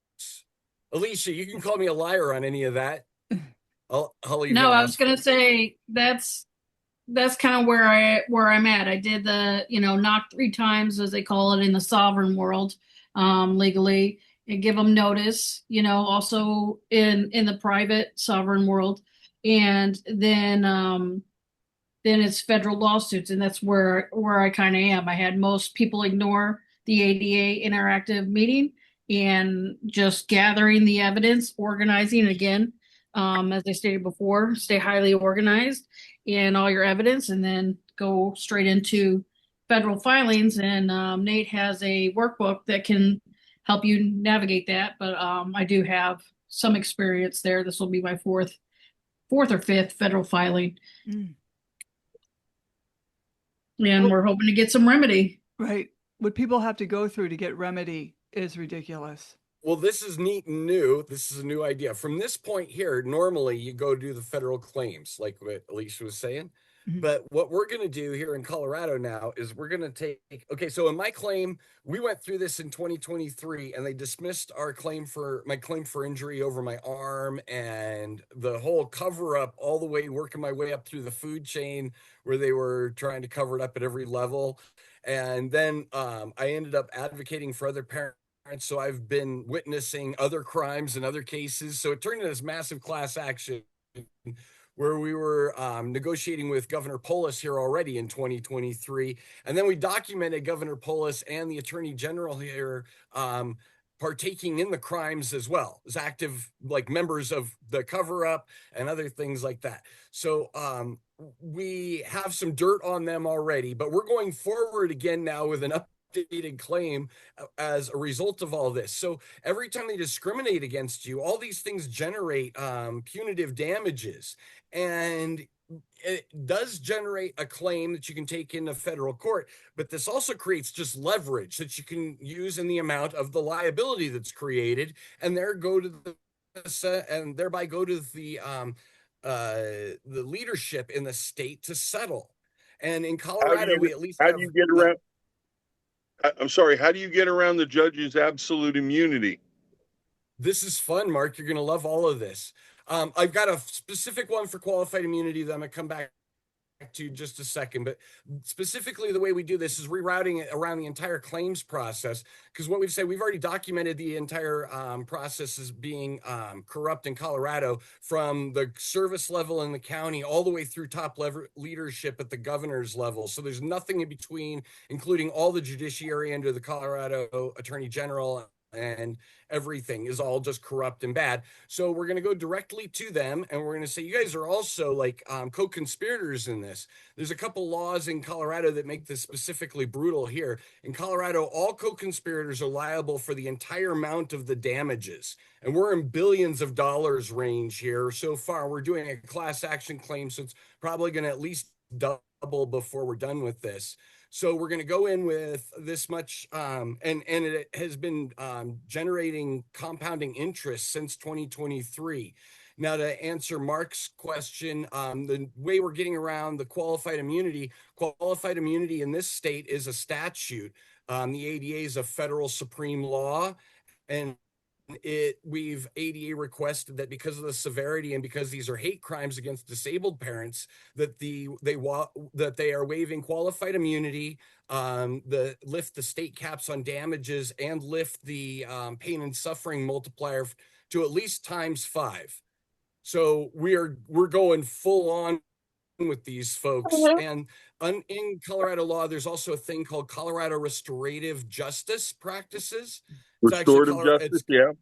S9: Alicia, you can call me a liar on any of that. I'll leave
S2: No,
S9: that
S2: I was gonna say that's kind of where I'm at. I did the, knock 3 times, as they call it in the sovereign world, legally, and give them notice, also in the private sovereign world. And then it's federal lawsuits, and that's where I kind of am. I had most people ignore the ADA interactive meeting and just gathering the evidence, organizing again. As I stated before, stay highly organized in all your evidence, and then go straight into federal filings. And Nate has a workbook that can help you navigate that. But I do have some experience there. This will be my fourth or fifth federal filing. And we're hoping to get some remedy.
S1: Right. What people have to go through to get remedy is ridiculous.
S9: Well, this is neat and new. This is a new idea. From this point here, normally you go do the federal claims, like what Alicia was saying. But what we're going to do here in Colorado now is we're going to take, okay, so in my claim, we went through this in 2023, and they dismissed my claim for injury over my arm and the whole cover up, all the way working my way up through the food chain where they were trying to cover it up at every level. And then I ended up advocating for other parents. So I've been witnessing other crimes and other cases. So it turned into this massive class action where we were negotiating with Governor Polis here already in 2023. And then we documented Governor Polis and the Attorney General here partaking in the crimes as well as active, like, members of the cover up and other things like that. So we have some dirt on them already, but we're going forward again now with an updated claim as a result of all this. So every time they discriminate against you, all these things generate punitive damages, and it does generate a claim that you can take into federal court. But this also creates just leverage that you can use in the amount of the liability that's created, and thereby go to the leadership in the state to settle. And in Colorado, we at least
S4: how do you get around? I'm sorry, how do you get around the judge's absolute immunity?
S9: This is fun, Mark. You're going to love all of this. I've got a specific one for qualified immunity that I'm going to come back to just a second, but specifically the way we do this is rerouting it around the entire claims process. Because what we've said, we've already documented the entire process as being corrupt in Colorado, from the service level in the county all the way through top level leadership at the governor's level. So there's nothing in between, including all the judiciary under the Colorado Attorney General, and everything is all just corrupt and bad. So we're going to go directly to them, and we're going to say, you guys are also like co-conspirators in this. There's a couple laws in Colorado that make this specifically brutal here. In Colorado, all co-conspirators are liable for the entire amount of the damages, and we're in billions of dollars range here. So far, we're doing a class action claim, so it's probably going to at least double before we're done with this. So we're going to go in with this much, and it has been generating compounding interest since 2023. Now, to answer Mark's question, the way we're getting around the qualified immunity in this state is a statute. The ADA is a federal supreme law, and we've ADA requested that because of the severity and because these are hate crimes against disabled parents, that they are waiving qualified immunity, lift the state caps on damages, and lift the pain and suffering multiplier to at least ×5. So we're going full on with these folks. And in Colorado law, there's also a thing called Colorado restorative justice practices.
S4: Restorative justice, yeah.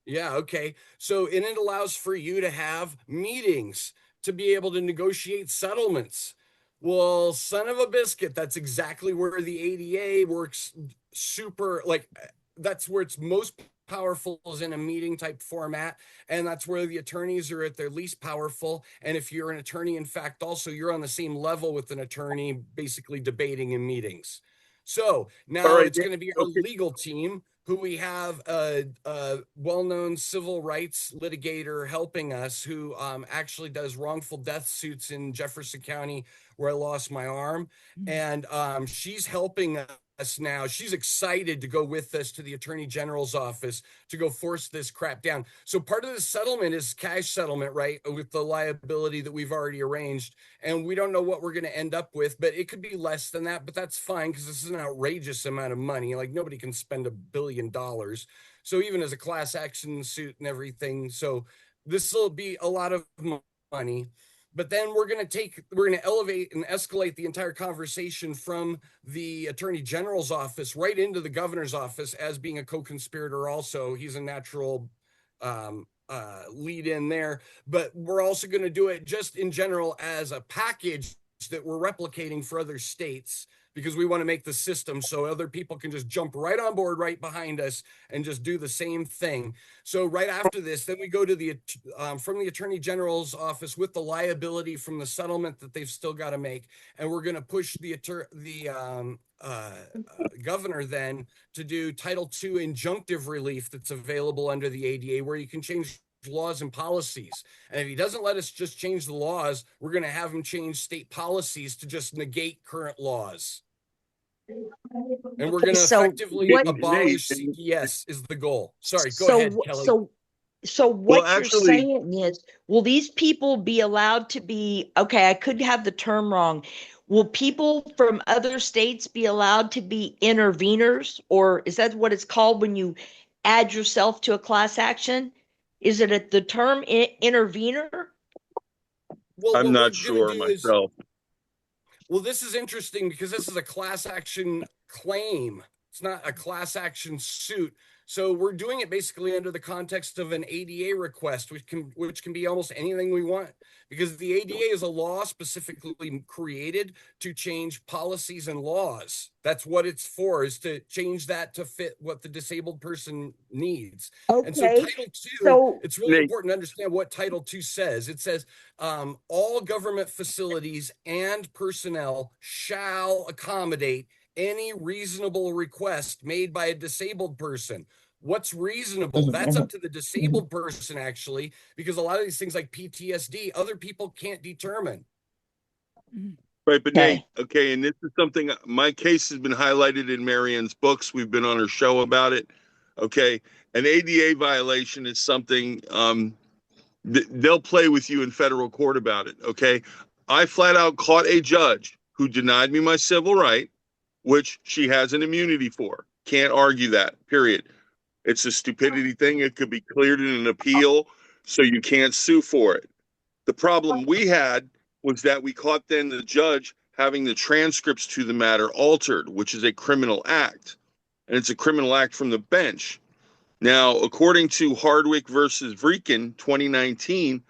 S9: Yeah, okay. So, and it allows for you to have meetings to be able to negotiate settlements. Well, son of a biscuit, that's exactly where the ADA works super, like, that's where it's most powerful, is in a meeting type format, and that's where the attorneys are at their least powerful. And if you're an attorney, in fact, also you're on the same level with an attorney, basically debating in meetings. So now it's going to be our legal team, who we have a well-known civil rights litigator helping us, who actually does wrongful death suits in Jefferson County, where I lost my arm. And she's helping us now. She's excited to go with us to the Attorney General's office to go force this crap down. So part of the settlement is cash settlement, right, with the liability that we've already arranged. And we don't know what we're going to end up with, but it could be less than that. But that's fine, because this is an outrageous amount of money. Like, nobody can spend $1 billion. So even as a class action suit and everything, so this will be a lot of money. But then we're going to elevate and escalate the entire conversation from the Attorney General's office right into the governor's office as being a co-conspirator also. He's a natural lead in there. But we're also going to do it just in general as a package that we're replicating for other states, because we want to make the system so other people can just jump right on board right behind us and just do the same thing. So right after this, then we go to the from the Attorney General's office with the liability from the settlement that they've still got to make, and we're going to push the governor then to do Title II injunctive relief that's available under the ADA, where you can change laws and policies. And if he doesn't let us just change the laws, we're going to have him change state policies to just negate current laws. And we're going to effectively abolish CPS is the goal. Sorry, go ahead, Kelly.
S6: So what you're saying is, will these people be allowed to be, okay, I could have the term wrong. Will people from other states be allowed to be interveners? Or is that what it's called when you add yourself to a class action? Is it the term intervener?
S9: Well,
S4: I'm not sure myself.
S9: Well, this is interesting because this is a class action claim. It's not a class action suit. So we're doing it basically under the context of an ADA request, which can be almost anything we want, because the ADA is a law specifically created to change policies and laws. That's what it's for, is to change that to fit what the disabled person needs. Okay. And so Title II, it's really important to understand what Title II says. It says all government facilities and personnel shall accommodate any reasonable request made by a disabled person. What's reasonable? That's up to the disabled person, actually, because a lot of these things like PTSD, other people can't determine.
S4: Right, but Nate, okay, and this is something, my case has been highlighted in Maryann's books. We've been on her show about it. Okay, an ADA violation is something they'll play with you in federal court about it. Okay, I flat out caught a judge who denied me my civil right, which she has an immunity for. Can't argue that, period. It's a stupidity thing. It could be cleared in an appeal, so you can't sue for it. The problem we had was that we caught then the judge having the transcripts to the matter altered, which is a criminal act. And it's a criminal act from the bench. Now, according to Hardwick versus Vreeken, 2019,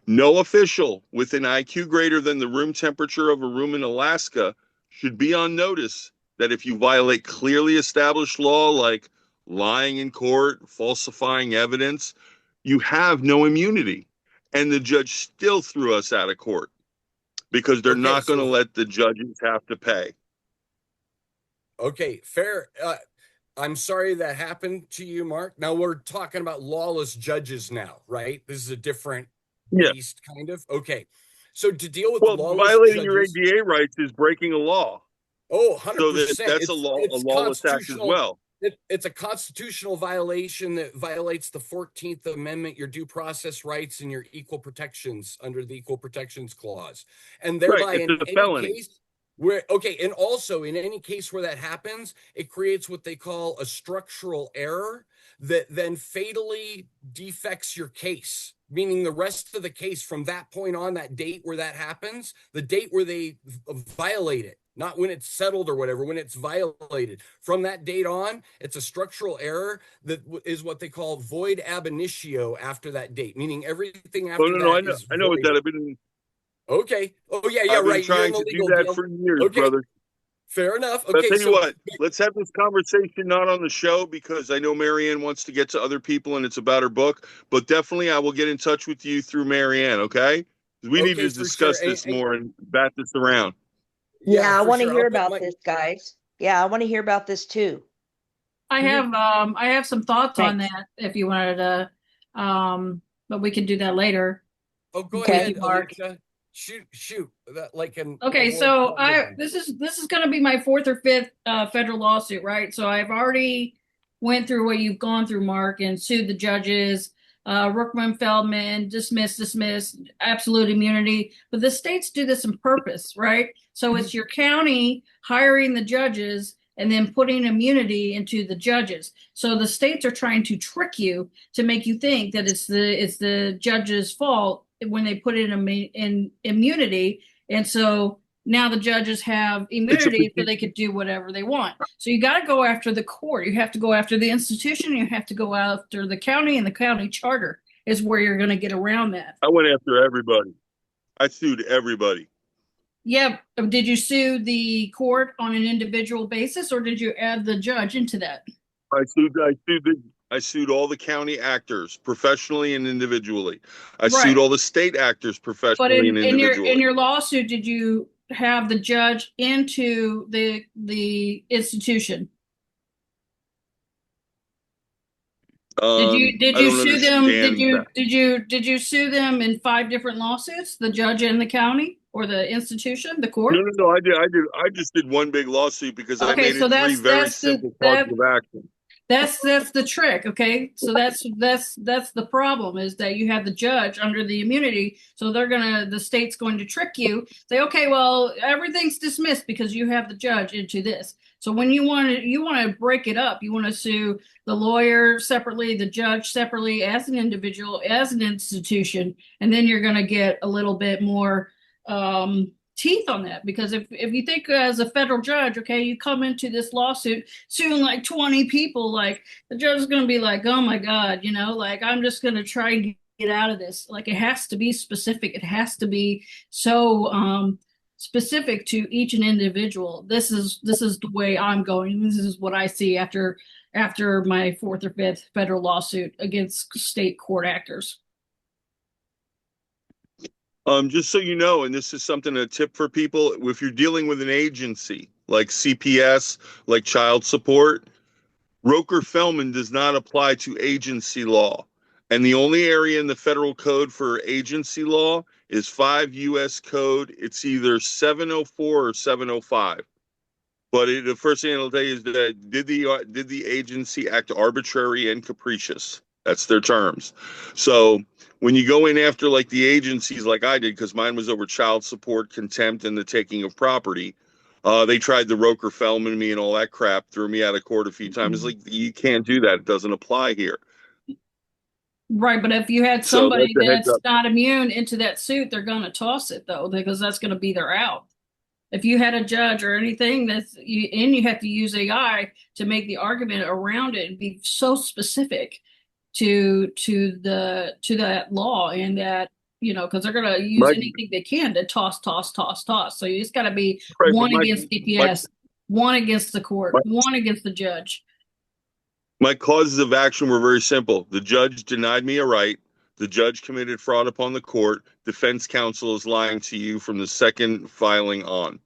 S4: no official with an IQ greater than the room temperature of a room in Alaska should be on notice that if you violate clearly established law like lying in court, falsifying evidence, you have no immunity. And the judge still threw us out of court because they're
S9: Okay,
S4: not going to
S9: so
S4: let the judges have to pay.
S9: okay, fair. I'm sorry that happened to you, Mark. Now we're talking about lawless judges now, right? This is a different
S4: Yeah.
S9: beast, kind of. Okay. So to deal with
S4: Well,
S9: lawless
S4: violating your
S9: judges,
S4: ADA rights is breaking a law.
S9: oh,
S4: So that
S9: 100%.
S4: that's a lawless act as well.
S9: It's a constitutional violation that violates the 14th Amendment, your due process rights and your equal protections under the Equal Protections Clause. And
S4: Right.
S9: thereby,
S4: It's
S9: in
S4: a
S9: any
S4: felony.
S9: case where, okay, and also in any case where that happens, it creates what they call a structural error that then fatally defects your case, meaning the rest of the case from that point on, that date where that happens, the date where they violate it, not when it's settled or whatever, when it's violated. From that date on, it's a structural error that is what they call void ab initio after that date, meaning everything
S4: Oh
S9: after
S4: no,
S9: that is
S4: I know what that.
S9: voided. Okay. Oh, yeah,
S4: I've been
S9: right. You're in
S4: trying
S9: the
S4: to do
S9: legal
S4: that
S9: deal.
S4: for years,
S9: Okay,
S4: brother.
S9: fair enough.
S4: But I'll
S9: Okay,
S4: tell you
S9: so
S4: what, let's have this conversation not on the show because I know Maryann wants to get to other people and it's about her book. But definitely, I will get in touch with you through Maryann. Okay? We need
S9: okay,
S4: to
S9: for sure.
S4: discuss this more and bat this around.
S6: Yeah, I
S9: For
S6: want to
S9: sure.
S6: hear
S9: I'll put
S6: about
S9: my
S6: this, guys. Yeah, I want to hear about this too.
S2: I have some thoughts on
S6: Thanks.
S2: that if you wanted to, but we can do that later.
S9: Oh, go
S6: Okay.
S2: Thank you,
S9: ahead,
S2: Mark.
S9: Alicia. Shoot. That like in
S2: Okay,
S9: a
S2: so
S9: World War I.
S2: this is going to be my fourth or fifth federal lawsuit, right? So I've already went through what you've gone through, Mark, and sued the judges, Rookman, Feldman, dismiss, absolute immunity. But the states do this on purpose, right? So it's your county hiring the judges and then putting immunity into the judges. So the states are trying to trick you to make you think that it's the judge's fault when they put in immunity. And so now the judges have
S4: It's a
S2: immunity so they could do whatever they want. So you got to go after the court. You have to go after the institution. You have to go after the county, and the county charter is where you're going to get around that.
S4: I went after everybody. I sued everybody.
S2: Yeah. Did you sue the court on an individual basis, or did you add the judge into that?
S4: I sued all the county actors professionally and individually. I
S2: Right.
S4: sued all the state actors
S2: But
S4: professionally and
S2: in
S4: individually.
S2: your lawsuit, did you have the judge into the institution? Did
S4: I
S2: you
S4: don't
S2: sue them?
S4: understand that.
S2: Did you sue them in 5 different lawsuits? The judge and the county or the institution, the court?
S4: No. I just did one big lawsuit because I
S2: Okay,
S4: made
S2: so
S4: it three very simple causes of action.
S2: that's the trick. Okay, so that's the problem is that you have the judge under the immunity, so the state's going to trick you. Say, okay, well, everything's dismissed because you have the judge into this. So when you want to break it up, you want to sue the lawyer separately, the judge separately, as an individual, as an institution, and then you're going to get a little bit more teeth on that. Because if you think as a federal judge, okay, you come into this lawsuit suing like 20 people, like the judge is going to be like, oh my God, like I'm just going to try and get out of this. Like it has to be specific. It has to be so specific to each and individual. This is the way I'm going. This is what I see after my 4th or 5th federal lawsuit against state court actors.
S4: Just so you know, and this is something a tip for people, if you're dealing with an agency like CPS, like child support, Roker-Feldman does not apply to agency law. And the only area in the federal code for agency law is 5 U.S. code. It's either 704 or 705. But the first thing I'll tell you is that did the agency act arbitrary and capricious? That's their terms. So when you go in after like the agencies like I did, because mine was over child support, contempt, and the taking of property, they tried the Roker Feldman me and all that crap, threw me out of court a few times. It's like, you can't do that. It doesn't apply here.
S2: Right, but if you had
S4: So that's
S2: somebody
S4: a heads
S2: that's
S4: up.
S2: not immune into that suit, they're going to toss it though, because that's going to be their out. If you had a judge or anything you have to use AI to make the argument around it and be so specific to that law, and that, because they're going to use
S4: My,
S2: anything they can to toss, toss, toss, toss. So you just got to be
S4: right, but
S2: one against DPS, one against the court,
S4: my,
S2: one against the judge.
S4: my causes of action were very simple. The judge denied me a right. The judge committed fraud upon the court. Defense counsel is lying to you from the second filing on.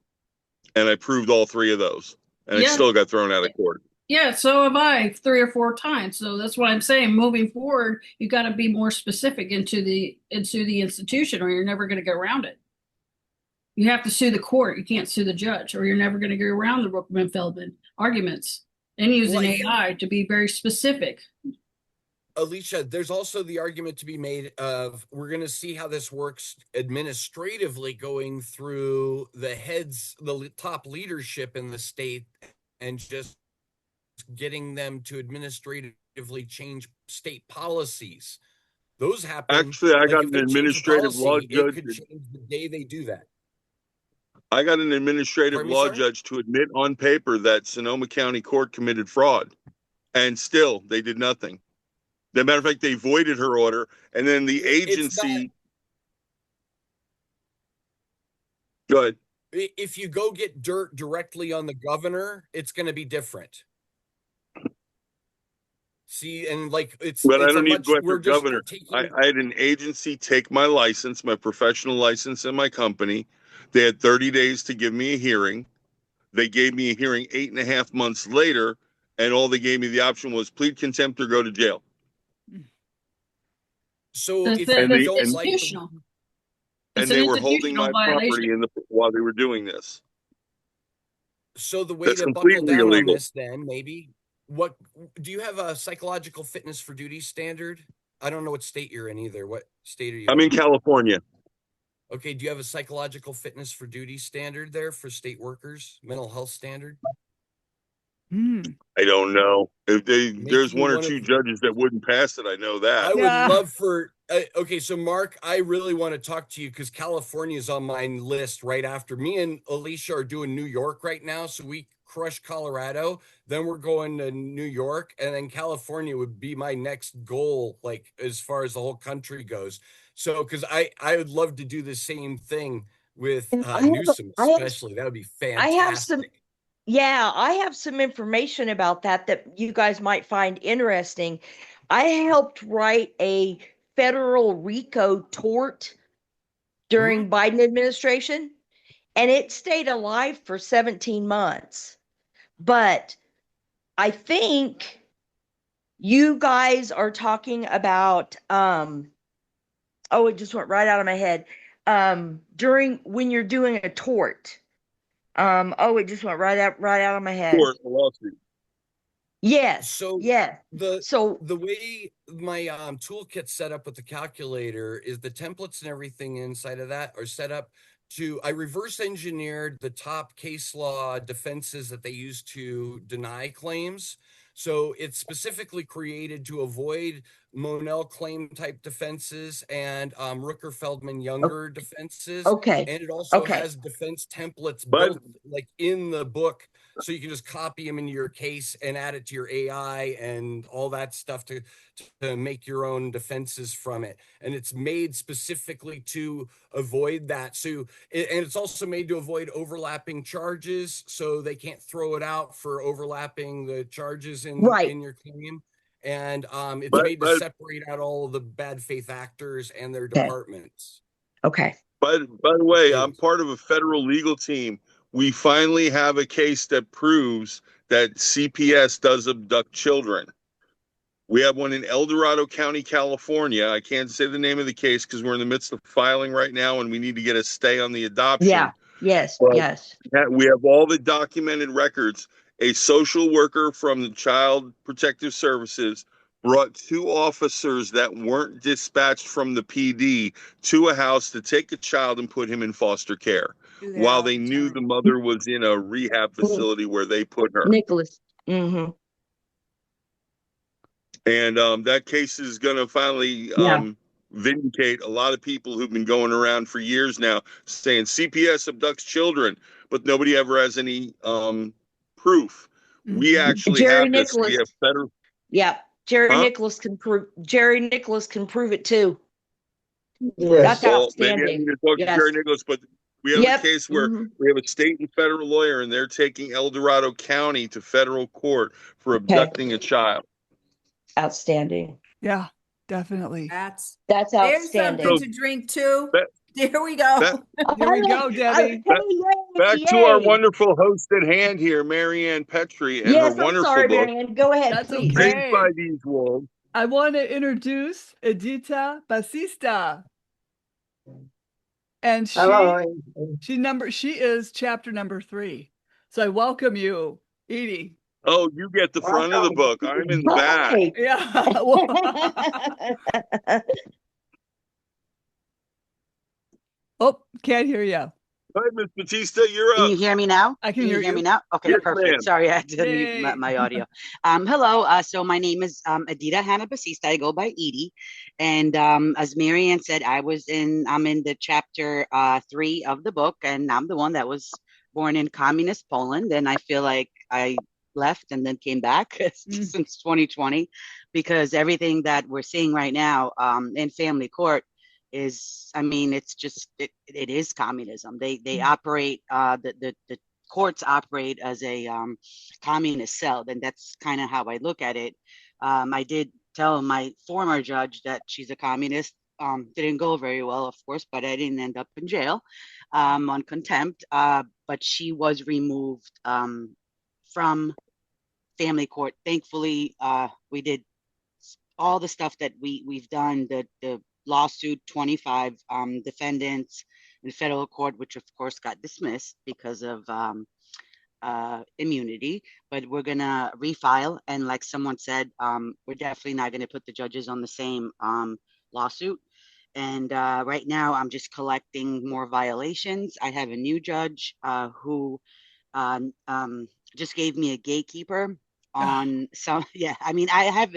S4: And I proved all three of those. And I
S2: Yeah.
S4: still got thrown out of court.
S2: Yeah, so have I 3 or 4 times. So that's why I'm saying, moving forward, you got to be more specific into the institution, or you're never going to get around it. You have to sue the court. You can't sue the judge, or you're never going to get around the Rookman-Feldman arguments, and using AI to be very specific.
S9: Alicia, there's also the argument to be made of, we're going to see how this works administratively, going through the top leadership in the state, and just getting them to administratively change state policies. Those happen.
S4: Actually, I
S9: like
S4: got
S9: if
S4: an
S9: they change the
S4: administrative law
S9: policy, it
S4: judge.
S9: could change the day they do that.
S4: I got an administrative
S9: Pardon me,
S4: law
S9: sir?
S4: judge to admit on paper that Sonoma County Court committed fraud. And still, they did nothing. As a matter of fact, they voided her order. And then the agency. Go ahead.
S9: If you go get dirt directly on the governor, it's going to be different. See, and like
S4: But I
S9: it's
S4: don't
S9: a
S4: need to
S9: much,
S4: go after
S9: we're just
S4: governor.
S9: taking.
S4: I had an agency take my license, my professional license, and my company. They had 30 days to give me a hearing. They gave me a hearing 8.5 months later, and all they gave me the option was plead contempt or go to jail.
S9: So
S2: That's
S9: if
S2: it.
S9: you
S2: That's
S9: don't like
S2: institutional.
S4: And they were holding my property while they were doing this.
S9: So the way
S4: That's
S9: to buckle
S4: completely
S9: down on
S4: illegal.
S9: this, then maybe, what do you have a psychological fitness for duty standard? I don't know what state you're in either. What state are you
S4: I'm in California.
S9: Okay, do you have a psychological fitness for duty standard there for state workers, mental health standard?
S4: I don't know. If there's
S9: Making
S4: one or
S9: one
S4: two
S9: of-
S4: judges that wouldn't pass it, I know that.
S9: I would love for okay, so Mark, I really want to talk to you because California is on my list right after. Me and Alicia are doing New York right now, so we crush Colorado, then we're going to New York, and then California would be my next goal, like as far as the whole country goes. So because I would love to do the same thing with Newsom, especially. That would be fantastic.
S6: I have some information about that you guys might find interesting. I helped write a federal RICO tort during Biden administration, and it stayed alive for 17 months. But I think you guys are talking about, it just went right out of my head. When you're doing a tort. It just went right out of my head.
S4: Court, a lawsuit.
S6: Yes.
S9: So
S6: yeah.
S9: The way my toolkit's set up with the calculator is the templates and everything inside of that are set up I reverse engineered the top case law defenses that they use to deny claims. So it's specifically created to avoid Monell claim type defenses and Rooker-Feldman Younger defenses.
S6: Okay.
S9: And it also has defense templates built like in the book. So you can just copy them into your case and add it to your AI and all that stuff to make your own defenses from it. And it's made specifically to avoid that. So, and it's also made to avoid overlapping charges. So they can't throw it out for overlapping the charges in your claim. And it's made to separate out all the bad faith actors and their departments.
S6: Okay.
S4: By the way, I'm part of a federal legal team. We finally have a case that proves that CPS does abduct children. We have one in El Dorado County, California. I can't say the name of the case because we're in the midst of filing right now and we need to get a stay on the adoption.
S6: Yeah. Yes.
S4: But
S6: yes.
S4: We have all the documented records. A social worker from the Child Protective Services brought 2 officers that weren't dispatched from the PD to a house to take a child and put him in foster care
S3: Do that
S4: while
S3: all
S4: they
S3: the
S4: knew
S3: time.
S4: the mother was in a rehab facility where they put her.
S6: Nicholas. Mm-hmm.
S4: And that case is going to finally
S6: Yeah.
S4: vindicate a lot of people who've been going around for years now saying CPS abducts children, but nobody ever has any proof. We
S1: Mhm.
S4: actually
S6: Jerry
S4: have this. We
S6: Nicholas.
S4: have federal.
S6: Yeah. Jerry
S4: Huh?
S6: Nicholas can prove. Jerry Nicholas can prove it too.
S8: Yes.
S6: That's
S4: Well, maybe I need
S6: outstanding.
S4: to talk to Jerry
S6: Yes.
S4: Nicholas, but we have a
S6: Yep.
S4: case where
S6: Hmm.
S4: we have a state and federal lawyer, and they're taking El Dorado County to federal court for
S6: Okay.
S4: abducting a child.
S6: Outstanding.
S1: Yeah, definitely.
S6: That's
S3: There's something
S6: outstanding.
S4: So
S3: to drink too.
S4: that,
S3: There we
S4: that,
S3: go.
S1: Here we go, Debbie.
S6: Hey,
S4: back
S6: yay,
S4: to our
S6: yay.
S4: wonderful host at hand here, Maryann Petri, and her
S6: Yes, I'm
S4: wonderful
S6: sorry,
S4: book,
S6: Marianne. Go ahead,
S1: That's
S6: please.
S4: Raised by
S1: okay.
S4: These Wolves.
S1: I want to introduce Edita Basista. And
S8: Hello.
S1: she is chapter number 3. So I welcome you, Edie.
S4: Oh, you get the front of the
S8: Welcome.
S4: book. I'm in the back.
S6: Hi.
S1: Yeah. Oh, can't hear you.
S4: Hi, Miss Batista, you're
S10: Can
S4: up.
S10: you hear me now?
S1: I can
S10: Can you
S1: hear
S10: hear me
S1: you.
S10: now? Okay,
S4: Yes,
S10: perfect.
S4: ma'am.
S10: Sorry, I had to mute
S1: Yay.
S10: my audio. Hello. So my name is Adita Hannah Basista. I go by Edie, and as Maryann said, I'm in the chapter 3 of the book, and I'm the one that was born in communist Poland, and I feel like I left and then came back since 2020 because everything that we're seeing right now in family court is, I mean, it's just it is communism. They operate the courts operate as a communist cell, and that's kind of how I look at it. I did tell my former judge that she's a communist. Didn't go very well, of course, but I didn't end up in jail on contempt. But she was removed from family court. Thankfully, we did all the stuff that we've done. The lawsuit, 25 defendants in federal court, which of course got dismissed because of immunity, but we're gonna refile. And like someone said, we're definitely not gonna put the judges on the same lawsuit. And right now I'm just collecting more violations. I have a new judge who just gave me a gatekeeper on some, yeah, I mean, I have,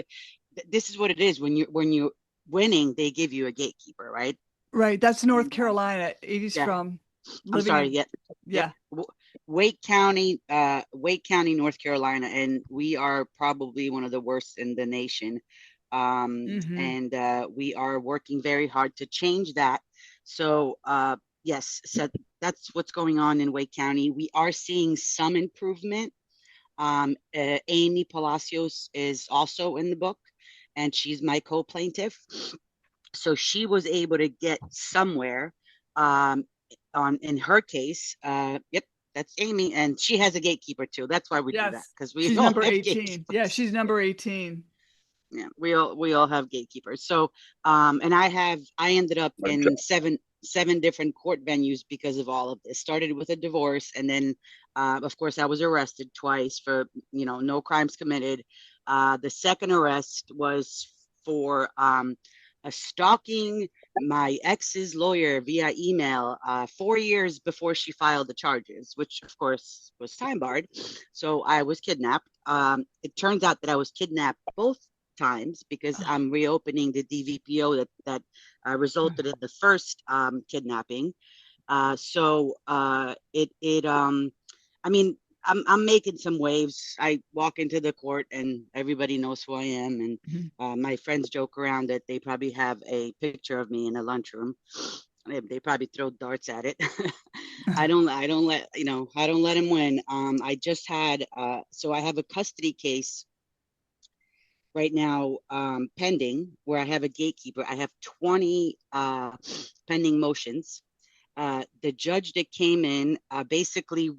S10: this is what it is when you're winning, they give you a gatekeeper, right?
S1: Right. That's North Carolina. Edie's
S10: Yeah.
S1: from
S10: I'm sorry.
S1: living.
S10: Yeah.
S1: Yeah.
S10: Wake County, North Carolina, and we are probably one of the worst in the nation. And we are working very hard to change that. So yes, so that's what's going on in Wake County. We are seeing some improvement. Amy Palacios is also in the book, and she's my co-plaintiff. So she was able to get somewhere in her case. Yep, that's Amy, and she has a gatekeeper too. That's why we do that, because
S1: she's
S10: all
S1: number
S10: have
S1: 18. Yeah, she's number 18.
S10: Yeah, we all have gatekeepers. So and I ended up in seven different court venues because of all of this. Started with a divorce, and then of course I was arrested twice for no crimes committed. The second arrest was for stalking my ex's lawyer via email 4 years before she filed the charges, which of course was time barred. So I was kidnapped. It turns out that I was kidnapped both times because I'm reopening the DVPO that resulted in the first kidnapping. I mean, I'm making some waves. I walk into the court and everybody knows who I am. And my friends joke around that they probably have a picture of me in a lunchroom. They probably throw darts at it. I don't let them win. I just had, so I have a custody case right now pending where I have a gatekeeper. I have 20 pending motions. The judge that came in basically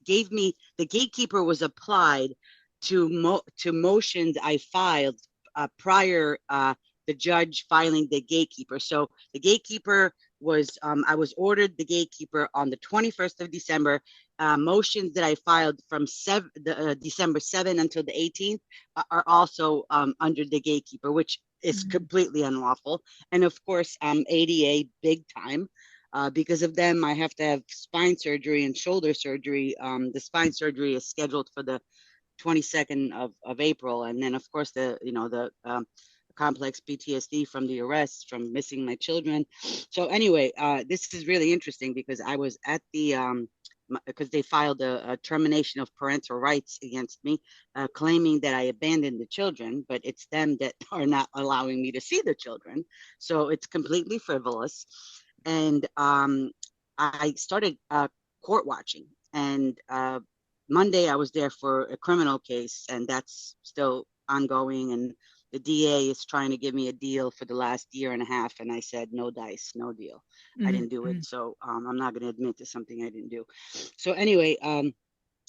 S10: gave me, the gatekeeper was applied to motions I filed prior the judge filing the gatekeeper. So the gatekeeper was I was ordered the gatekeeper on the 21st of December. Motions that I filed from December 7 until the 18th are also under the gatekeeper, which is completely unlawful. And of course, ADA big time. Because of them, I have to have spine surgery and shoulder surgery. The spine surgery is scheduled for the 22nd of April, and then of course the complex PTSD from the arrests, from missing my children. So anyway, this is really interesting because I was at the because they filed a termination of parental rights against me, claiming that I abandoned the children, but it's them that are not allowing me to see the children. So it's completely frivolous. And I started court watching, and Monday I was there for a criminal case, and that's still ongoing. And the DA is trying to give me a deal for the last year and a half, and I said no dice, no deal. I didn't do it, so I'm not going to admit to something I didn't do. So anyway,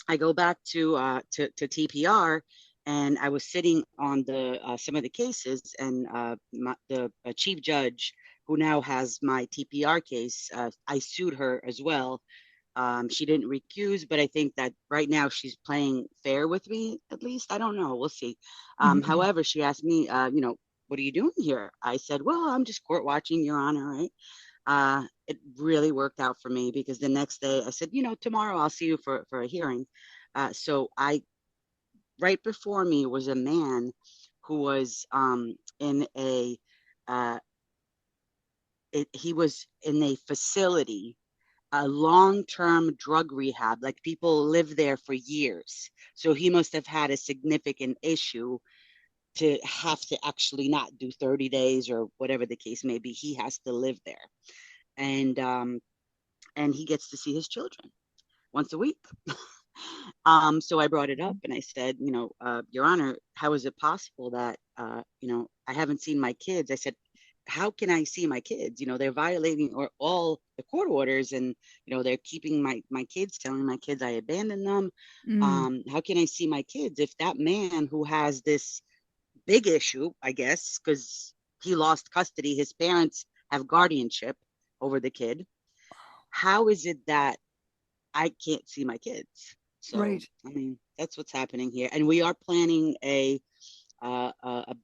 S10: I go back to TPR, and I was sitting on the some of the cases, and the chief judge who now has my TPR case, I sued her as well. She didn't recuse, but I think that right now she's playing fair with me, at least. I don't know. We'll see. However, she asked me, what are you doing here? I said, well, I'm just court watching, Your Honor, right? It really worked out for me because the next day I said, tomorrow I'll see you for a hearing. So right before me was a man who was in a, he was in a facility, a long-term drug rehab, like people live there for years. So he must have had a significant issue to have to actually not do 30 days or whatever the case may be. He has to live there. And he gets to see his children once a week. So I brought it up and I said, Your Honor, how is it possible that, I haven't seen my kids? I said, how can I see my kids? They're violating all the court orders, and they're keeping my kids, telling my kids I abandoned them. How can I see my kids if that man who has this big issue, I guess, because he lost custody, his parents have guardianship over the kid, how is it that I can't see my kids? So
S1: Right.
S10: I mean, that's what's happening here, and we are planning a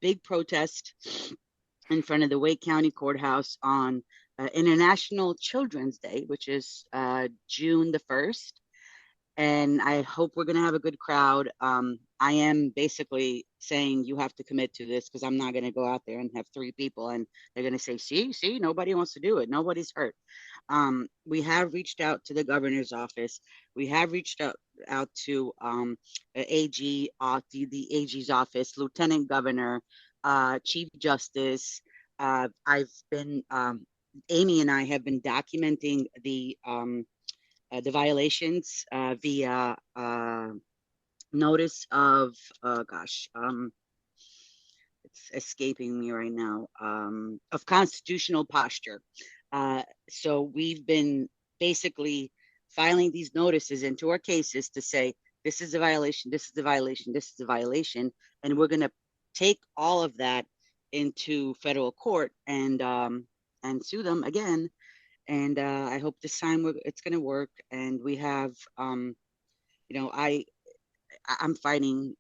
S10: big protest in front of the Wake County Courthouse on International Children's Day, which is June the 1st. And I hope we're going to have a good crowd. I am basically saying you have to commit to this because I'm not going to go out there and have 3 people and they're going to say, see, nobody wants to do it. Nobody's hurt. We have reached out to the governor's office. We have reached out to AG, the AG's office, Lieutenant Governor, Chief Justice. I've been, Amy and I have been documenting the violations via notice of, it's escaping me right now, of constitutional posture. So we've been basically filing these notices into our cases to say, this is a violation, this is a violation, this is a violation. And we're going to take all of that into federal court and sue them again. And I hope this time it's going to work. And we have, I'm fighting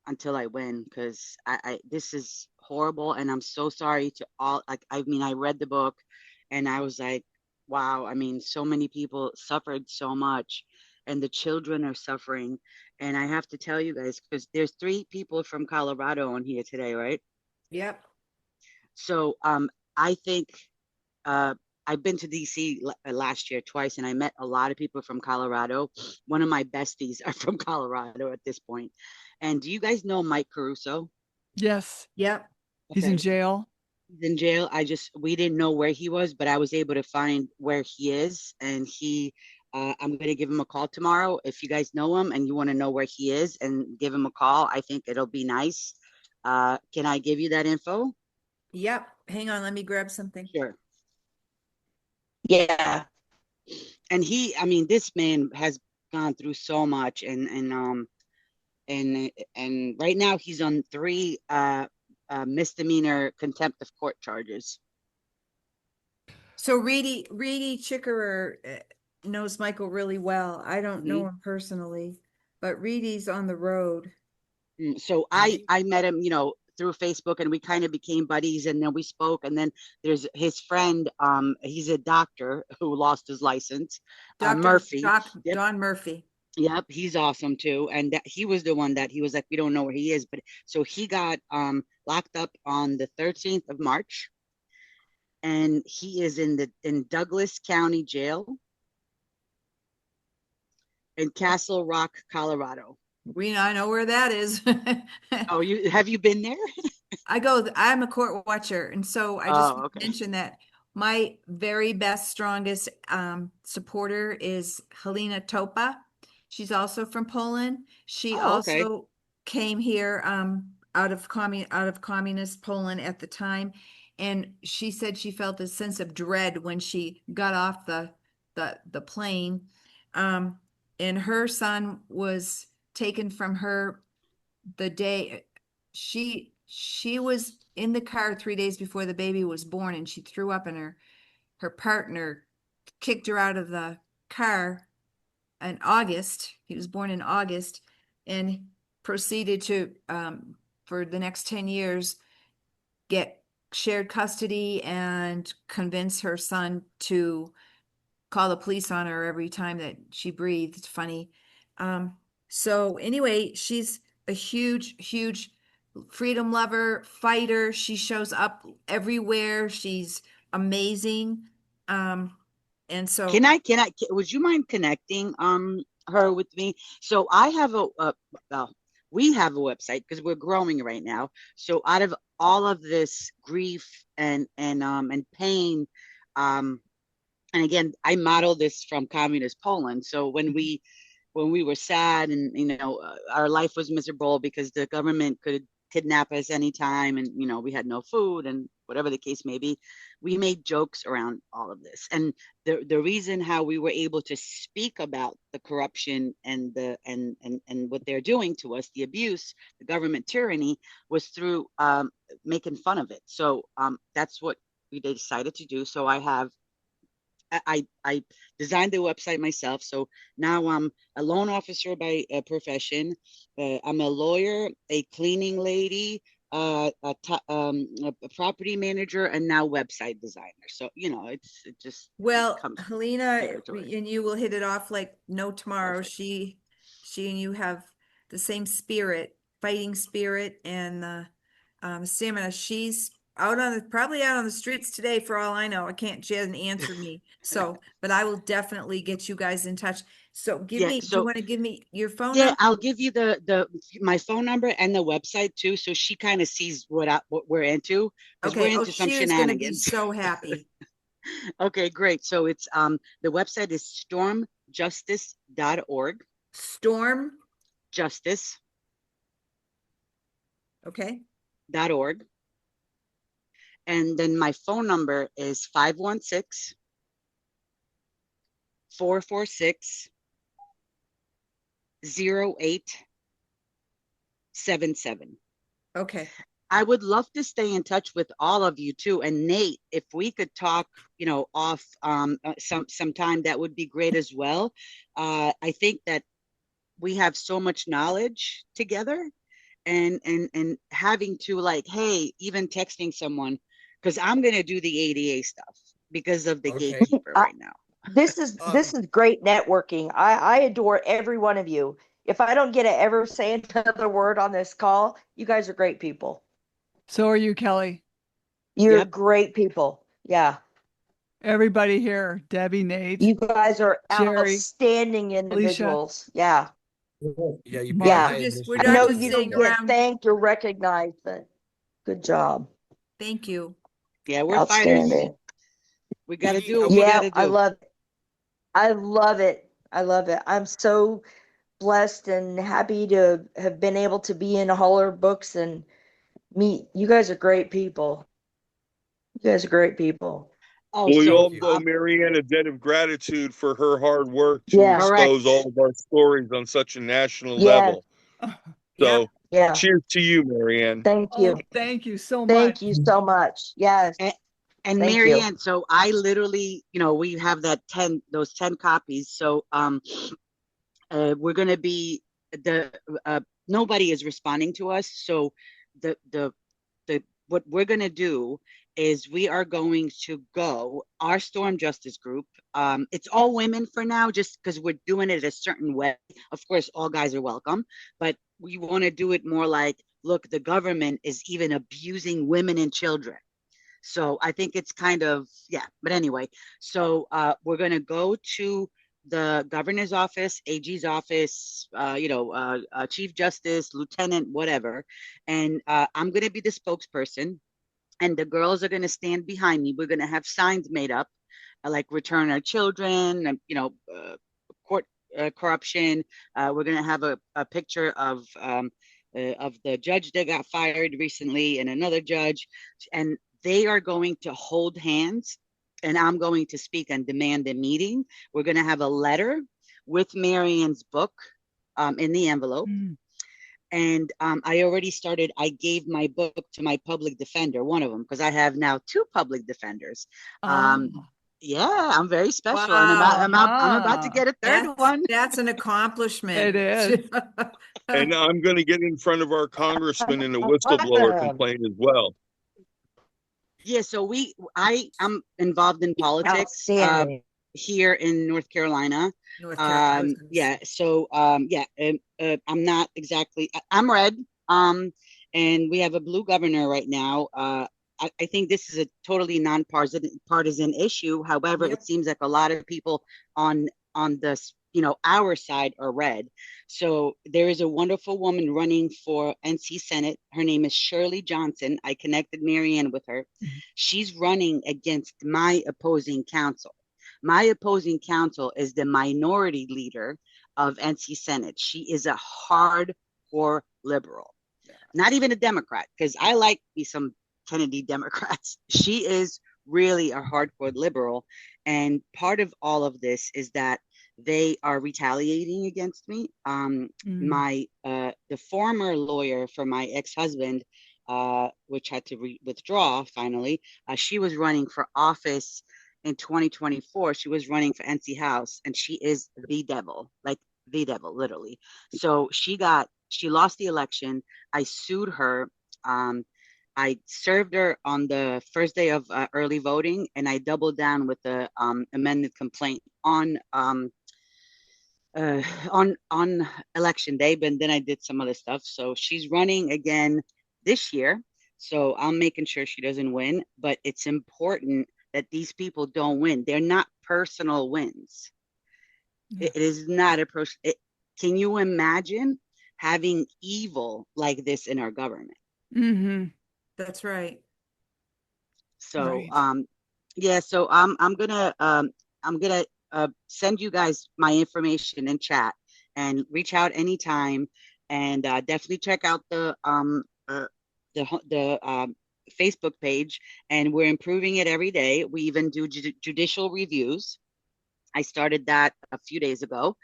S10: until I win because this is horrible. And I'm so sorry to all. I read the book and I was like, wow. I mean, so many people suffered so much and the children are suffering. And I have to tell you guys, because there's 3 people from Colorado on here today, right?
S3: Yep.
S10: So I think I've been to DC last year twice, and I met a lot of people from Colorado. One of my besties are from Colorado at this point. And do you guys know Mike Caruso?
S1: Yes.
S3: Yep.
S1: He's in jail.
S10: He's in jail. We didn't know where he was, but I was able to find where he is. And I'm going to give him a call tomorrow. If you guys know him and you want to know where he is and give him a call, I think it'll be nice. Can I give you that info?
S3: Yep. Hang on. Let me grab something.
S10: Sure.
S6: Yeah.
S10: And this man has gone through so much, and right now he's on 3 misdemeanor contempt of court charges.
S3: So Reedy Chickerer knows Michael really well. I don't know him personally, but Reedy's on the road.
S10: So I met him, through Facebook, and we kind of became buddies, and then we spoke. And then there's his friend, he's a doctor who lost his license, Murphy. Yep.
S3: Don Murphy.
S10: Yep, he's awesome too. And he was the one that he was like, we don't know where he is, but so he got locked up on the 13th of March, and he is in Douglas County Jail in Castle Rock, Colorado.
S3: I know where that is.
S10: Oh, have you been there?
S3: I'm a court watcher, and so I just mentioned that my very best, strongest supporter is Helena Topa. She's also from Poland. She also came here out of communist Poland at the time, and she said she felt a sense of dread when she got off the plane. And her son was taken from her the day she was in the car 3 days before the baby was born, and she threw up, and her partner kicked her out of the car in August. He was born in August, and proceeded to for the next 10 years get shared custody and convince her son to call the police on her every time that she breathed. It's funny. So anyway, she's a huge freedom lover, fighter. She shows up everywhere. She's amazing. And so
S10: would you mind connecting her with me? So I have we have a website because we're growing right now. So out of all of this grief and pain, and again, I model this from communist Poland. So when we were sad and our life was miserable because the government could kidnap us anytime, and we had no food and whatever the case may be, we made jokes around all of this. And the reason how we were able to speak about the corruption and what they're doing to us, the abuse, the government tyranny, was through making fun of it. So that's what we decided to do. So I designed the website myself. So now I'm a loan officer by profession. I'm a lawyer, a cleaning lady, a property manager, and now website designer. So it just
S3: Helena and you will hit it off like no tomorrow. Perfect. She and you have the same spirit, fighting spirit, and stamina. She's probably out on the streets today for all I know. She hasn't answered me. So, but I will definitely get you guys in touch. So do you want to give me your phone number?
S10: Yeah, I'll give you my phone number and the website too, so she kind of sees what we're into.
S3: Okay.
S10: We're into some shenanigans.
S3: Going to be so happy.
S10: Okay, great. So it's the website is stormjustice.org.
S3: Storm
S10: Justice.
S3: Okay.
S10: .org. And then my phone number is 516 446 0877.
S3: Okay.
S10: I would love to stay in touch with all of you too. And Nate, if we could talk, off sometime, that would be great as well. I think that we have so much knowledge together, and having to even texting someone, because I'm going to do the ADA stuff because of the gatekeeper right now.
S6: This is great networking. I adore every one of you. If I don't get to ever say another word on this call, you guys are great people.
S1: So are you, Kelly.
S6: You're great people. Yeah.
S1: Everybody here, Debbie, Nate.
S6: You guys are
S1: Jerry,
S6: outstanding individuals.
S1: Alicia.
S6: Yeah.
S9: Yeah.
S3: We're
S6: I
S3: not
S6: know
S3: just
S6: you
S3: sitting
S6: don't get
S3: around.
S6: thanked or recognized, but good job.
S3: Thank you.
S10: Yeah, we're fighters. We got to do what we got to do.
S6: I love it. I love it. I love it. I'm so blessed and happy to have been able to be in Holler Books and meet. You guys are great people. You guys are great people.
S4: We all owe Maryann a debt of gratitude for her hard work to expose all of our stories on such a national level. So, cheers to you, Maryann.
S6: Thank you.
S1: Thank you so much.
S6: Thank you so much. Yes.
S10: And
S6: Thank you.
S10: Maryann, so I literally, we have those 10 copies. So we're going to be nobody is responding to us. So the what we're going to do is we are going to go our Storm Justice group. It's all women for now, just because we're doing it a certain way. Of course, all guys are welcome, but we want to do it more like, look, the government is even abusing women and children. So I think it's kind of, yeah, but anyway, so we're going to go to the governor's office, AG's office, chief justice, lieutenant, whatever. And I'm going to be the spokesperson, and the girls are going to stand behind me. We're going to have signs made up, like return our children, and, court corruption. We're going to have a picture of the judge that got fired recently and another judge. And they are going to hold hands, and I'm going to speak and demand a meeting. We're going to have a letter with Maryann's book in the envelope. And I already started, I gave my book to my public defender, one of them, because I have now 2 public defenders. Yeah, I'm very special.
S3: Wow.
S10: And I'm about to get a third one.
S3: That's an accomplishment.
S1: It is.
S4: And I'm going to get in front of our congressman in a whistleblower complaint as well.
S10: Yeah, so I'm involved in politics here in North Carolina. Yeah, so I'm not exactly, I'm red, and we have a blue governor right now. I think this is a totally non-partisan issue. However, it seems like a lot of people on this, our side are red. So there is a wonderful woman running for NC Senate. Her name is Shirley Johnson. I connected Maryann with her. She's running against my opposing counsel. My opposing counsel is the minority leader of NC Senate. She is a hardcore liberal, not even a Democrat, because I like me some Kennedy Democrats. She is really a hardcore liberal. And part of all of this is that they are retaliating against me. The former lawyer for my ex-husband, which had to withdraw finally, she was running for office in 2024. She was running for NC House, and she is the devil, like the devil, literally. So she lost the election. I sued her. I served her on the first day of early voting, and I doubled down with the amended complaint on election day, but then I did some other stuff. So she's running again this year. So I'm making sure she doesn't win, but it's important that these people don't win. They're not personal wins. It is not a person. Can you imagine having evil like this in our government?
S3: That's right.
S10: So, so I'm gonna send you guys my information in chat and reach out anytime, and definitely check out the Facebook page, and we're improving it every day. We even do judicial reviews. I started that a few days ago.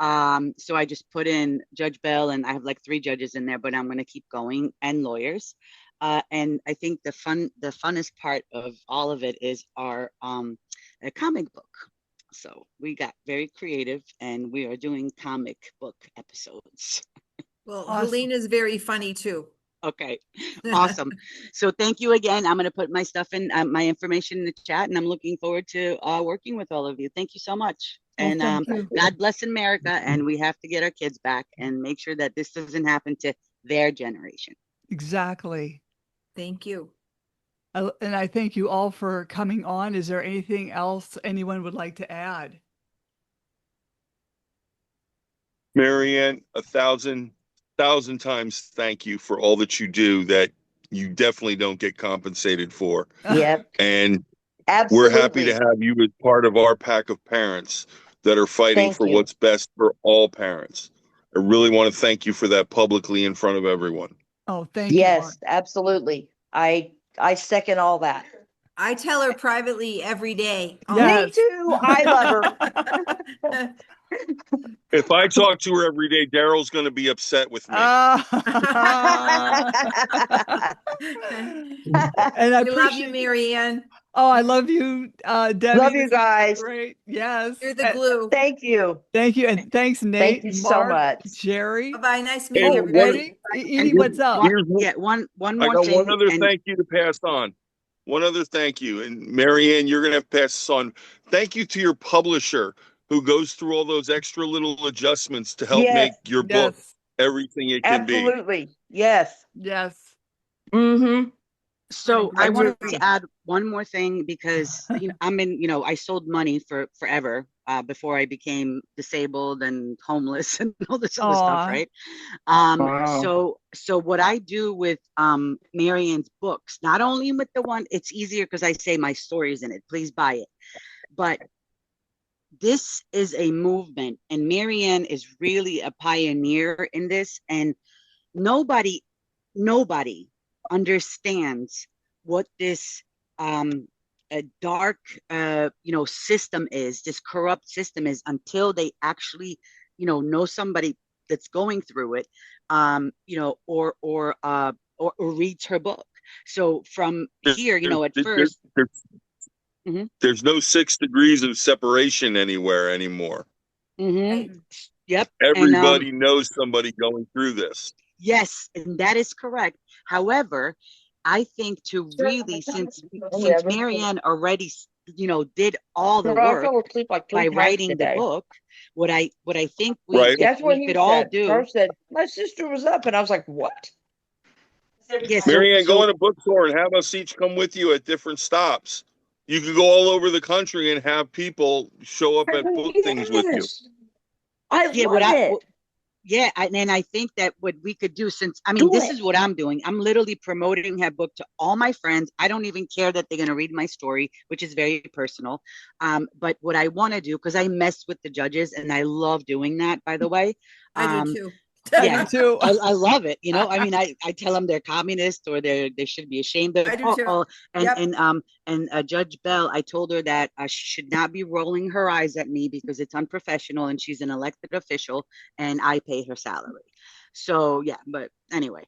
S10: So I just put in Judge Bell, and I have like 3 judges in there, but I'm going to keep going, and lawyers. And I think the funnest part of all of it is our a comic book. So we got very creative, and we are doing comic book episodes.
S3: Well, Helene is very funny too.
S10: Okay, awesome. So thank you again. I'm going to put my stuff in, my information in the chat, and I'm looking forward to working with all of you. Thank you so much. And God bless America. And we have to get our kids back and make sure that this doesn't happen to their generation.
S1: Exactly.
S3: Thank you.
S1: And I thank you all for coming on. Is there anything else anyone would like to add?
S4: Maryann, 1,000 times thank you for all that you do that you definitely don't get compensated for.
S6: Yep.
S4: And
S6: Absolutely.
S4: we're happy to have you as part of our pack of parents that are fighting for what's best for all parents. I really want to thank you for that publicly in front of everyone.
S1: Oh, thank you.
S6: Yes, absolutely. I second all that.
S3: I tell her privately every day.
S1: Yes.
S6: Me too. I love her.
S4: If I talk to her every day, Daryl's going to be upset with me.
S1: And I
S3: We love you,
S1: appreciate.
S3: Maryann.
S1: Oh, I love you, Debbie.
S6: Love you
S1: This is
S6: guys.
S1: great. Yes.
S3: You're the glue.
S6: Thank you.
S1: Thank you. And thanks,
S6: Thank
S1: Nate,
S6: you so
S1: Mark,
S6: much.
S1: Jerry.
S3: Bye-bye. Nice
S4: Hey,
S3: meeting
S1: Oh,
S3: everybody.
S1: Edie, what's up?
S10: One,
S4: Here's what-
S10: yeah, one
S4: I
S10: more
S4: got
S10: thing.
S4: one other
S10: and
S4: thank you to pass on. One other thank you. And Maryann, you're going to have to pass this on. Thank you to your publisher who goes through all those extra little adjustments to help
S6: Yes.
S4: make your book
S1: Yes.
S4: everything it can be.
S6: Absolutely. Yes.
S1: Yes.
S6: Mm-hmm.
S10: So I wanted
S6: Agree.
S10: to add one more thing because I sold money for forever before I became disabled and homeless and all this other stuff,
S1: Aw.
S10: right?
S6: Wow.
S10: So what I do with Maryann's books, not only with the one, it's easier because I say my stories in it. Please buy it. But this is a movement, and Maryann is really a pioneer in this, and nobody understands what this a dark system is, this corrupt system is, until they actually know somebody that's going through it, or reads her book. So from here, at first.
S4: There's no 6 degrees of separation anywhere anymore.
S10: Yep.
S4: Everybody knows somebody going through this.
S10: Yes, and that is correct. However, I think to really, since Maryann already, did all the work by writing the book, what I think
S6: That's what
S10: we
S6: he
S10: could all
S6: said.
S10: do.
S6: First said, my sister was up, and I was like, what?
S10: Yes,
S4: Maryann, go on a book tour and have us each come with you at different stops. You can go all over the country and have people show up at book things with you.
S6: I love it.
S10: And I think that what we could do, since
S6: Do
S10: this
S6: it.
S10: is what I'm doing. I'm literally promoting her book to all my friends. I don't even care that they're going to read my story, which is very personal. But what I want to do, because I mess with the judges, and I love doing that, by the way.
S3: I do too.
S10: Yeah,
S1: I do too.
S10: I love it. I tell them they're communists or they should be ashamed of.
S3: I do too. Yep.
S10: And Judge Bell, I told her that she should not be rolling her eyes at me because it's unprofessional, and she's an elected official and I pay her salary. So yeah, but anyway,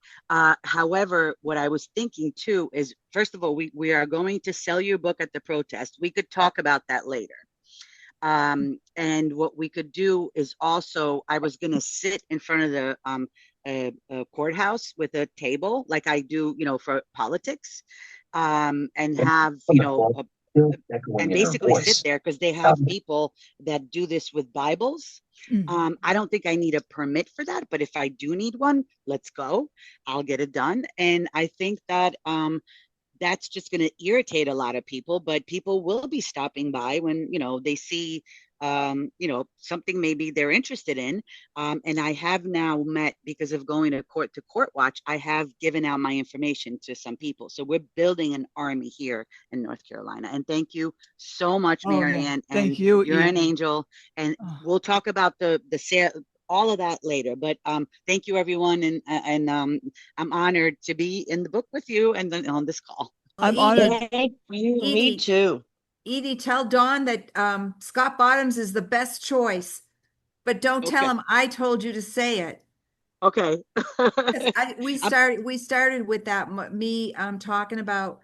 S10: however, what I was thinking too is, first of all, we are going to sell your book at the protest. We could talk about that later. And what we could do is also, I was going to sit in front of the courthouse with a table like I do, for politics, and have, and basically sit there, because they have people that do this with Bibles. I don't think I need a permit for that, but if I do need one, let's go. I'll get it done. And I think that that's just going to irritate a lot of people, but people will be stopping by when, they see, something maybe they're interested in. And I have now met, because of going to court watch, I have given out my information to some people. So we're building an army here in North Carolina. And thank you so much, Maryann.
S1: Thank you.
S10: You're an angel. And we'll talk about the sale, all of that later, but thank you, everyone, and I'm honored to be in the book with you and then on this call.
S1: I'm honored.
S6: Thank you.
S3: Edie.
S6: Me too.
S3: Edie, tell Dawn that Scott Bottoms is the best choice, but don't tell him I told you to say it.
S10: Okay.
S3: We started with that, me talking about.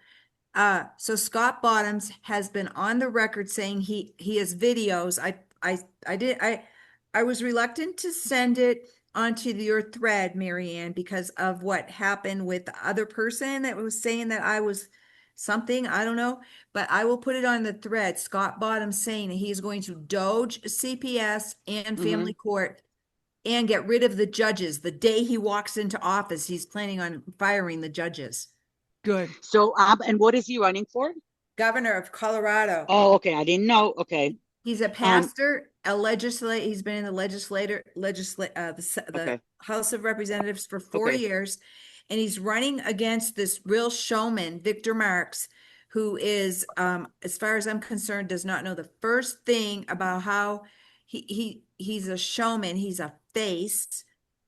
S3: So Scott Bottoms has been on the record saying he has videos. I was reluctant to send it onto your thread, Maryann, because of what happened with the other person that was saying that I was something, I don't know, but I will put it on the thread. Scott Bottoms saying that he's going to doge CPS and family court and get rid of the judges. The day he walks into office, he's planning on firing the judges.
S1: Good.
S10: So, and what is he running for?
S3: Governor of Colorado.
S10: Oh, okay. I didn't know. Okay.
S3: He's a pastor, a legislator. He's been in the House of Representatives for 4 years, and he's running against this real showman, Victor Marx, who is, as far as I'm concerned, does not know the first thing about how he's a showman. He's a face.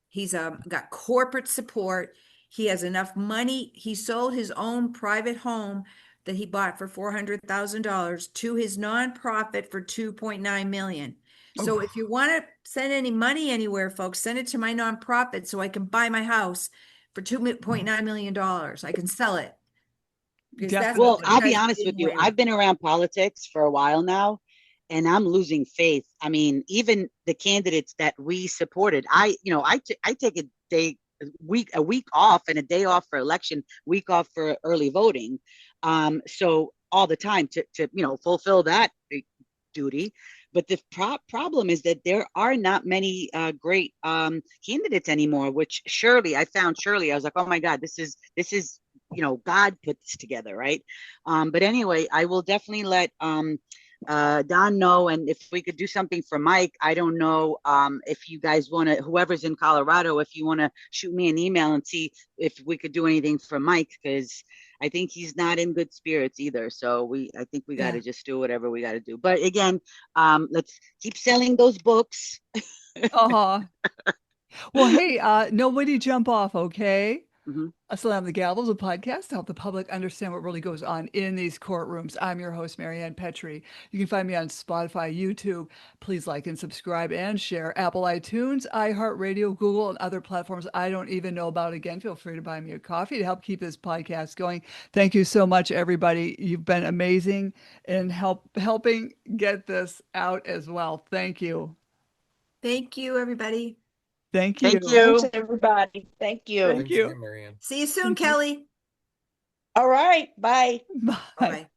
S3: He's got corporate support. He has enough money. He sold his own private home that he bought for $400,000 to his nonprofit for $2.9 million. So if you want to send any money anywhere, folks, send it to my nonprofit so I can buy my house for $2.9 million. I can sell it. Because that's
S10: Well,
S3: what
S10: I'll be
S3: has
S10: honest
S3: me
S10: with you.
S3: worried.
S10: I've been around politics for a while now, and I'm losing faith. I mean, even the candidates that we supported, I take a day, a week off and a day off for election, week off for early voting. So all the time to fulfill that duty. But the problem is that there are not many great candidates anymore. Which I found Shirley. I was like, oh my God, this is God put this together, right? But anyway, I will definitely let Don know, and if we could do something for Mike. I don't know if you guys want to, whoever's in Colorado, if you want to shoot me an email and see if we could do anything for Mike, because I think he's not in good spirits either. So I think we got to just do whatever we got to do. But again, let's keep selling those books.
S1: Uh-huh. Well, hey, nobody jump off, okay?
S10: Mhm.
S1: Slam the Gavel, a podcast to help the public understand what really goes on in these courtrooms. I'm your host, Maryann Petri. You can find me on Spotify, YouTube. Please like and subscribe and share. Apple iTunes, iHeartRadio, Google, and other platforms I don't even know about. Again, feel free to buy me a coffee to help keep this podcast going. Thank you so much, everybody. You've been amazing in helping get this out as well. Thank you.
S3: Thank you, everybody.
S1: Thank
S10: Thank
S1: you.
S6: Thanks,
S10: you.
S6: everybody. Thank you.
S1: Thank
S9: Thanks
S1: you.
S9: again, Marianne.
S3: See you soon,
S1: Thank you.
S3: Kelly.
S6: All right. Bye.
S1: Bye.
S3: Bye-bye.